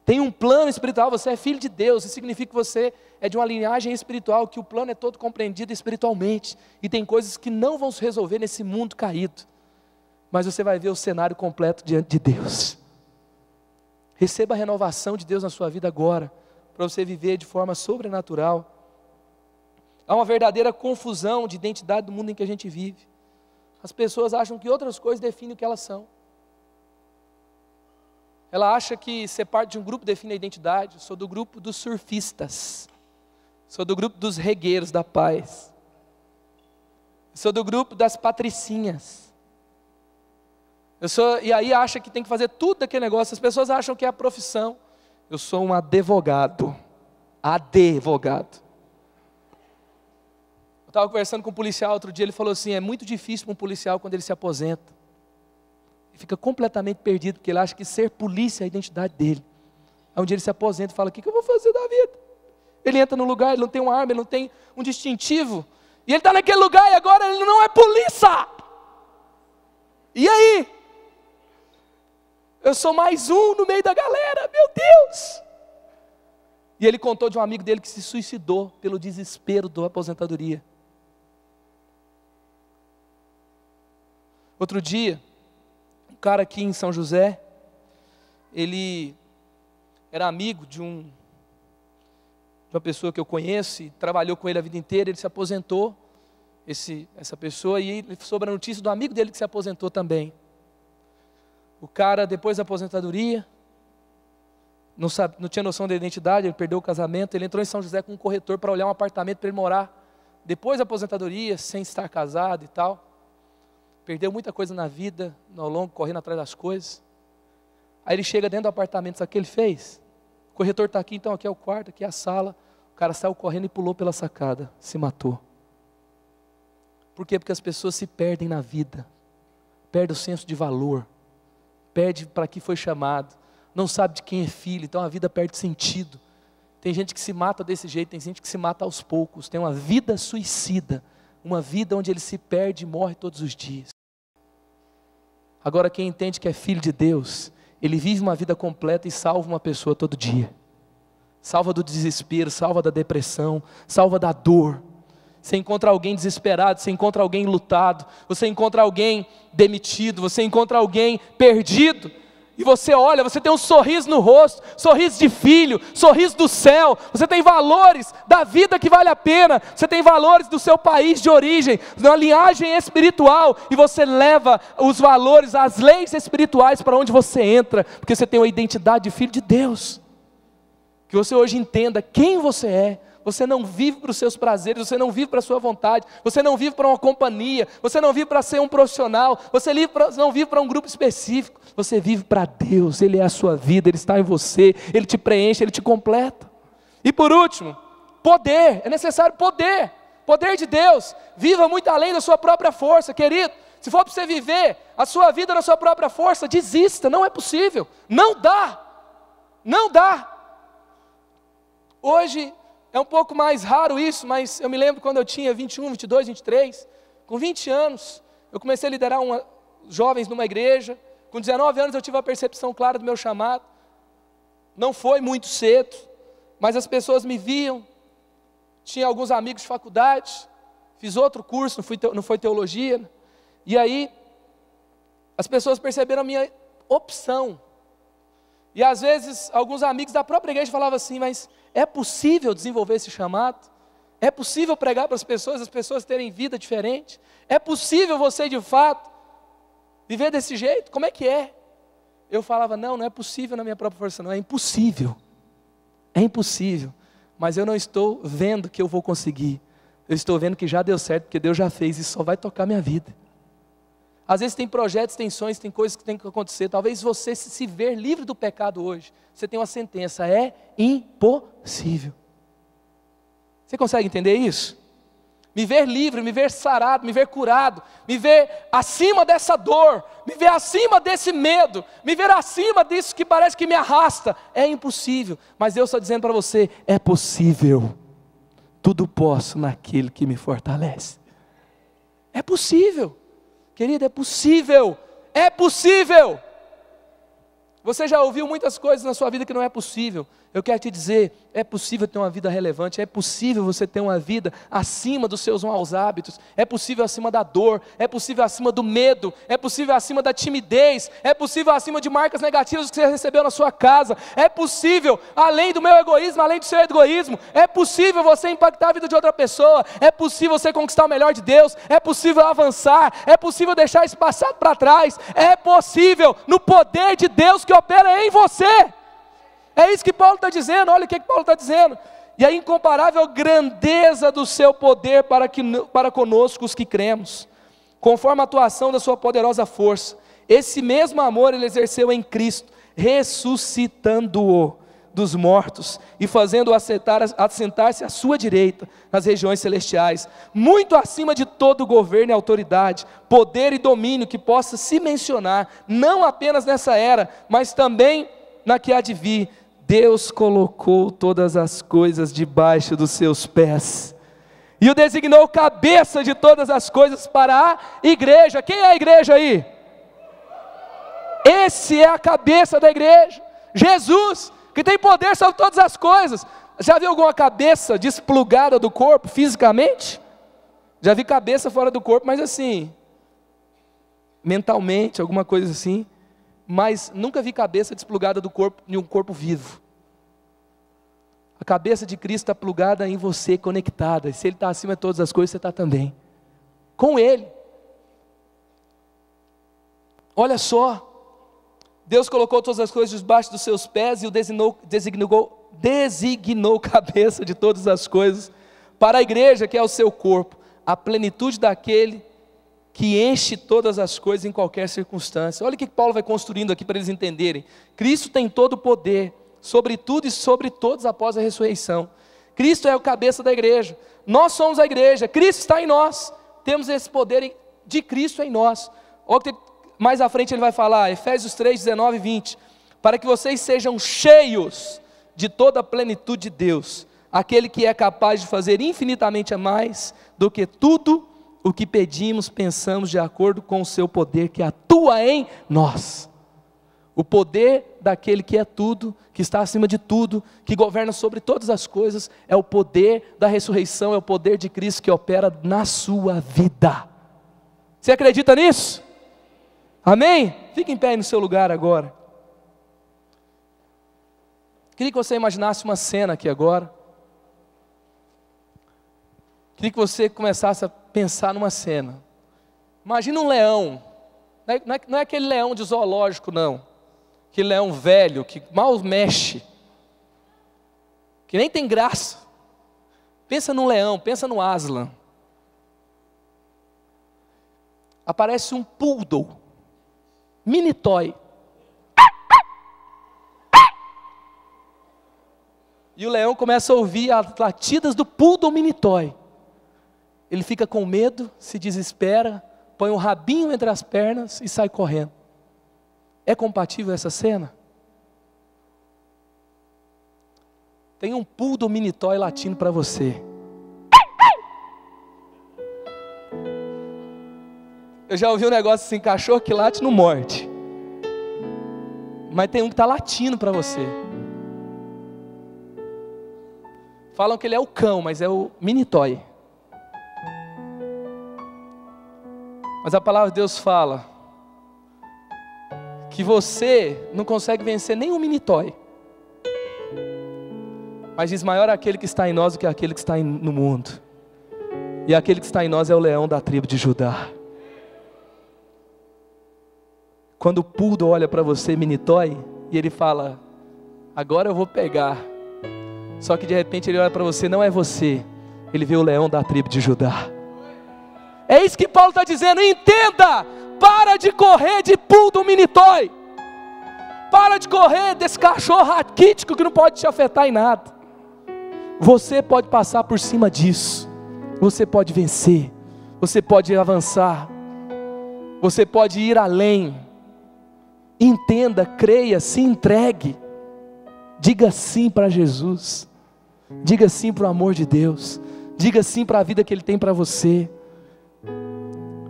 Tem um plano espiritual, você é filho de Deus. Isso significa que você é de uma linhagem espiritual, que o plano é todo compreendido espiritualmente. E tem coisas que não vão se resolver nesse mundo caído. Mas você vai ver o cenário completo diante de Deus. Receba a renovação de Deus na sua vida agora, para você viver de forma sobrenatural. Há uma verdadeira confusão de identidade do mundo em que a gente vive. As pessoas acham que outras coisas definem o que elas são. Ela acha que ser parte de um grupo define a identidade. Eu sou do grupo dos surfistas. Sou do grupo dos regueiros da paz. Sou do grupo das patricinhas. E aí acha que tem que fazer tudo daquele negócio. As pessoas acham que é a profissão. Eu sou um advogado. Advogado. Eu estava conversando com um policial outro dia, ele falou assim, é muito difícil para um policial quando ele se aposenta. Ele fica completamente perdido, porque ele acha que ser polícia é a identidade dele. Aí um dia ele se aposenta e fala, o que eu vou fazer da vida? Ele entra num lugar, ele não tem uma arma, ele não tem um distintivo. E ele está naquele lugar e agora ele não é polícia. E aí? Eu sou mais um no meio da galera, meu Deus! E ele contou de um amigo dele que se suicidou pelo desespero da aposentadoria. Outro dia, um cara aqui em São José, ele era amigo de uma pessoa que eu conheço, e trabalhou com ele a vida inteira, ele se aposentou, essa pessoa, e ele soube a notícia do amigo dele que se aposentou também. O cara, depois da aposentadoria, não tinha noção da identidade, ele perdeu o casamento, ele entrou em São José com um corretor para olhar um apartamento para ele morar, depois da aposentadoria, sem estar casado e tal. Perdeu muita coisa na vida, ao longo, correndo atrás das coisas. Aí ele chega dentro do apartamento, sabe o que ele fez? O corretor está aqui, então aqui é o quarto, aqui é a sala. O cara saiu correndo e pulou pela sacada, se matou. Por quê? Porque as pessoas se perdem na vida, perdem o senso de valor, perde para que foi chamado, não sabe de quem é filho, então a vida perde sentido. Tem gente que se mata desse jeito, tem gente que se mata aos poucos, tem uma vida suicida, uma vida onde ele se perde e morre todos os dias. Agora quem entende que é filho de Deus, ele vive uma vida completa e salva uma pessoa todo dia. Salva do desespero, salva da depressão, salva da dor. Você encontra alguém desesperado, você encontra alguém lutado, você encontra alguém demitido, você encontra alguém perdido. E você olha, você tem um sorriso no rosto, sorriso de filho, sorriso do céu. Você tem valores da vida que vale a pena. Você tem valores do seu país de origem, da linhagem espiritual. E você leva os valores, as leis espirituais para onde você entra. Porque você tem uma identidade de filho de Deus. Que você hoje entenda quem você é. Você não vive para os seus prazeres, você não vive para a sua vontade, você não vive para uma companhia, você não vive para ser um profissional, você não vive para um grupo específico, você vive para Deus, Ele é a sua vida, Ele está em você, Ele te preenche, Ele te completa. E por último, poder, é necessário poder de Deus. Viva muito além da sua própria força, querido. Se for para você viver a sua vida na sua própria força, desista, não é possível, não dá. Hoje é um pouco mais raro isso, mas eu me lembro quando eu tinha 21, 22, 23, com 20 anos, eu comecei a liderar jovens numa igreja. Com 19 anos eu tive a percepção clara do meu chamado. Não foi muito cedo, mas as pessoas me viam. Tinha alguns amigos de faculdade, fiz outro curso, não foi teologia. E aí, as pessoas perceberam a minha opção. E às vezes, alguns amigos da própria igreja falavam assim, mas é possível desenvolver esse chamado? É possível pregar para as pessoas terem vida diferente? É possível você de fato viver desse jeito? Como é que é? Eu falava, não é possível na minha própria força, não, é impossível. É impossível, mas eu não estou vendo que eu vou conseguir. Eu estou vendo que já deu certo, porque Deus já fez e só vai tocar minha vida. Às vezes tem projetos, tem sonhos, tem coisas que tem que acontecer. Talvez você se ver livre do pecado hoje, você tem uma sentença, é impossível. Você consegue entender isso? Me ver livre, me ver sarado, me ver curado, me ver acima dessa dor, me ver acima desse medo, me ver acima disso que parece que me arrasta, é impossível. Mas Deus está dizendo para você, é possível. Tudo posso naquele que me fortalece. É possível. Querido, é possível, Você já ouviu muitas coisas na sua vida que não é possível. Eu quero te dizer, é possível ter uma vida relevante, é possível você ter uma vida acima dos seus maus hábitos, é possível acima da dor, é possível acima do medo, é possível acima da timidez, é possível acima de marcas negativas que você recebeu na sua casa, é possível, além do meu egoísmo, além do seu egoísmo, é possível você impactar a vida de outra pessoa, é possível você conquistar o melhor de Deus, é possível avançar, é possível deixar esse passado para trás, é possível no poder de Deus que opera em você. É isso que Paulo está dizendo, olha o que Paulo está dizendo. E a incomparável grandeza do seu poder para conosco os que cremos, conforme a atuação da sua poderosa força. Esse mesmo amor ele exerceu em Cristo, ressuscitando-o dos mortos e fazendo-o assentar-se à sua direita nas regiões celestiais, muito acima de todo governo e autoridade, poder e domínio que possa se mencionar, não apenas nessa era, mas também na que há de vir. Deus colocou todas as coisas debaixo dos seus pés e o designou cabeça de todas as coisas para a igreja. Quem é a igreja aí? Esse é a cabeça da igreja, Jesus, que tem poder sobre todas as coisas. Já viu alguma cabeça desplugada do corpo fisicamente? Já vi cabeça fora do corpo, mas assim, mentalmente, alguma coisa assim. Mas nunca vi cabeça desplugada do corpo em um corpo vivo. A cabeça de Cristo está plugada em você, conectada. E se Ele está acima de todas as coisas, você está também com Ele. Olha só, Deus colocou todas as coisas debaixo dos seus pés e o designou cabeça de todas as coisas para a igreja, que é o seu corpo, a plenitude daquele que enche todas as coisas em qualquer circunstância. Olha o que Paulo vai construindo aqui para eles entenderem. Cristo tem todo o poder, sobre tudo e sobre todos após a ressurreição. Cristo é o cabeça da igreja, nós somos a igreja, Cristo está em nós, temos esse poder de Cristo em nós. Olha que mais à frente ele vai falar, Efésios 3, 19 e 20, para que vocês sejam cheios de toda a plenitude de Deus, aquele que é capaz de fazer infinitamente mais do que tudo o que pedimos, pensamos, de acordo com o seu poder que atua em nós. O poder daquele que é tudo, que está acima de tudo, que governa sobre todas as coisas, é o poder da ressurreição, é o poder de Cristo que opera na sua vida. Você acredita nisso? Amém? Fique em pé aí no seu lugar agora. Queria que você imaginasse uma cena aqui agora. Queria que você começasse a pensar numa cena. Imagina um leão, não é aquele leão de zoológico não, aquele leão velho, que mal mexe, que nem tem graça. Pensa num leão, pensa no Aslan. Aparece um poodle, mini toy. E o leão começa a ouvir as latidas do poodle mini toy. Ele fica com medo, se desespera, põe um rabinho entre as pernas e sai correndo. É compatível essa cena? Tem um poodle mini toy latindo para você. Eu já ouvi um negócio assim, cachorro que late não morde. Mas tem um que está latindo para você. Falam que ele é o cão, mas é o mini toy. Mas a palavra de Deus fala que você não consegue vencer nenhum mini toy. Mas diz, maior é aquele que está em nós do que aquele que está no mundo. E aquele que está em nós é o leão da tribo de Judá. Quando o poodle olha para você, mini toy, e ele fala, agora eu vou pegar. Só que de repente ele olha para você, não é você. Ele vê o leão da tribo de Judá. É isso que Paulo está dizendo, entenda, para de correr de poodle mini toy, para de correr desse cachorro raquítico que não pode te afetar em nada. Você pode passar por cima disso, você pode vencer, você pode avançar, você pode ir além. Entenda, creia, se entregue, diga sim para Jesus, diga sim para o amor de Deus, diga sim para a vida que Ele tem para você.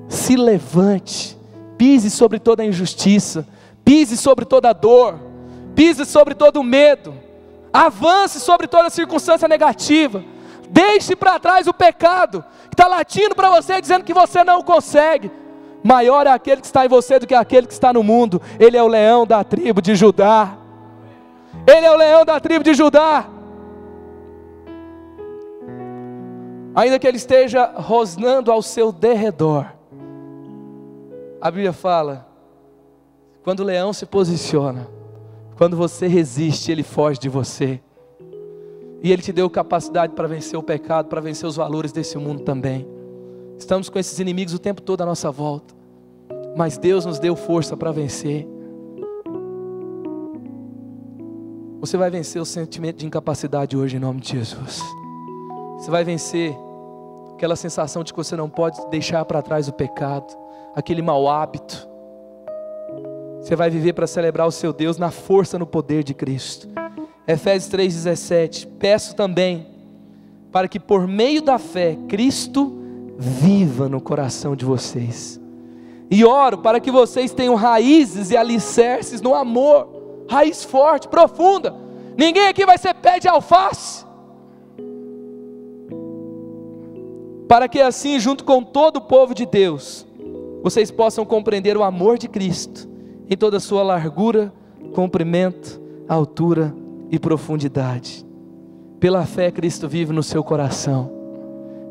Se levante, pise sobre toda a injustiça, Pise sobre toda dor, pise sobre todo medo, avance sobre toda circunstância negativa. Deixe para trás o pecado que está latindo para você, dizendo que você não consegue. Maior é aquele que está em você do que aquele que está no mundo. Ele é o leão da tribo de Judá. Ele é o leão da tribo de Judá. Ainda que ele esteja rosnando ao seu derredor, a Bíblia fala, quando o leão se posiciona, quando você resiste, ele foge de você. E ele te deu capacidade para vencer o pecado, para vencer os valores desse mundo também. Estamos com esses inimigos o tempo todo à nossa volta, mas Deus nos deu força para vencer. Você vai vencer o sentimento de incapacidade hoje em nome de Jesus. Você vai vencer aquela sensação de que você não pode deixar para trás o pecado, aquele mau hábito. Você vai viver para celebrar o seu Deus na força, no poder de Cristo. Efésios 3,17, peço também para que por meio da fé Cristo viva no coração de vocês, e oro para que vocês tenham raízes e alicerces no amor, raiz forte, profunda. Ninguém aqui vai ser pé de alface, para que assim, junto com todo o povo de Deus, vocês possam compreender o amor de Cristo em toda a sua largura, comprimento, altura e profundidade. Pela fé Cristo vive no seu coração.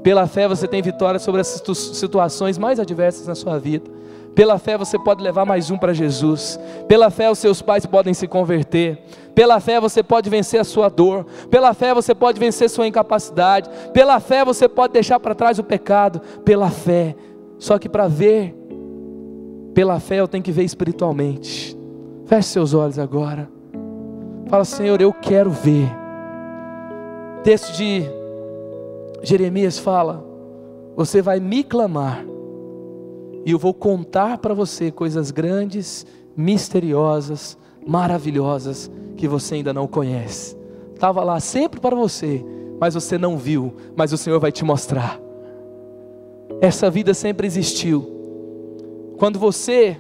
Pela fé você tem vitória sobre as situações mais adversas na sua vida. Pela fé você pode levar mais um para Jesus. Pela fé os seus pais podem se converter. Pela fé você pode vencer a sua dor. Pela fé você pode vencer sua incapacidade. Pela fé você pode deixar para trás o pecado. Pela fé. Só que para ver pela fé eu tenho que ver espiritualmente. Feche seus olhos agora. Fala, Senhor, eu quero ver. O texto de Jeremias fala, você vai me clamar e eu vou contar para você coisas grandes, misteriosas, maravilhosas, que você ainda não conhece. Estava lá sempre para você, mas você não viu, mas o Senhor vai te mostrar. Essa vida sempre existiu. Quando você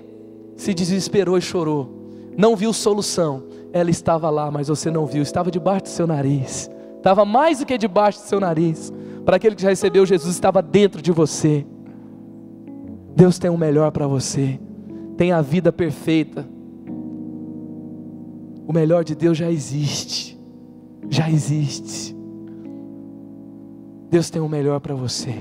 se desesperou e chorou, não viu solução, ela estava lá, mas você não viu, estava debaixo do seu nariz, estava mais do que debaixo do seu nariz. Para aquele que já recebeu Jesus, estava dentro de você. Deus tem o melhor para você, tem a vida perfeita. O melhor de Deus já existe, já existe. Deus tem o melhor para você.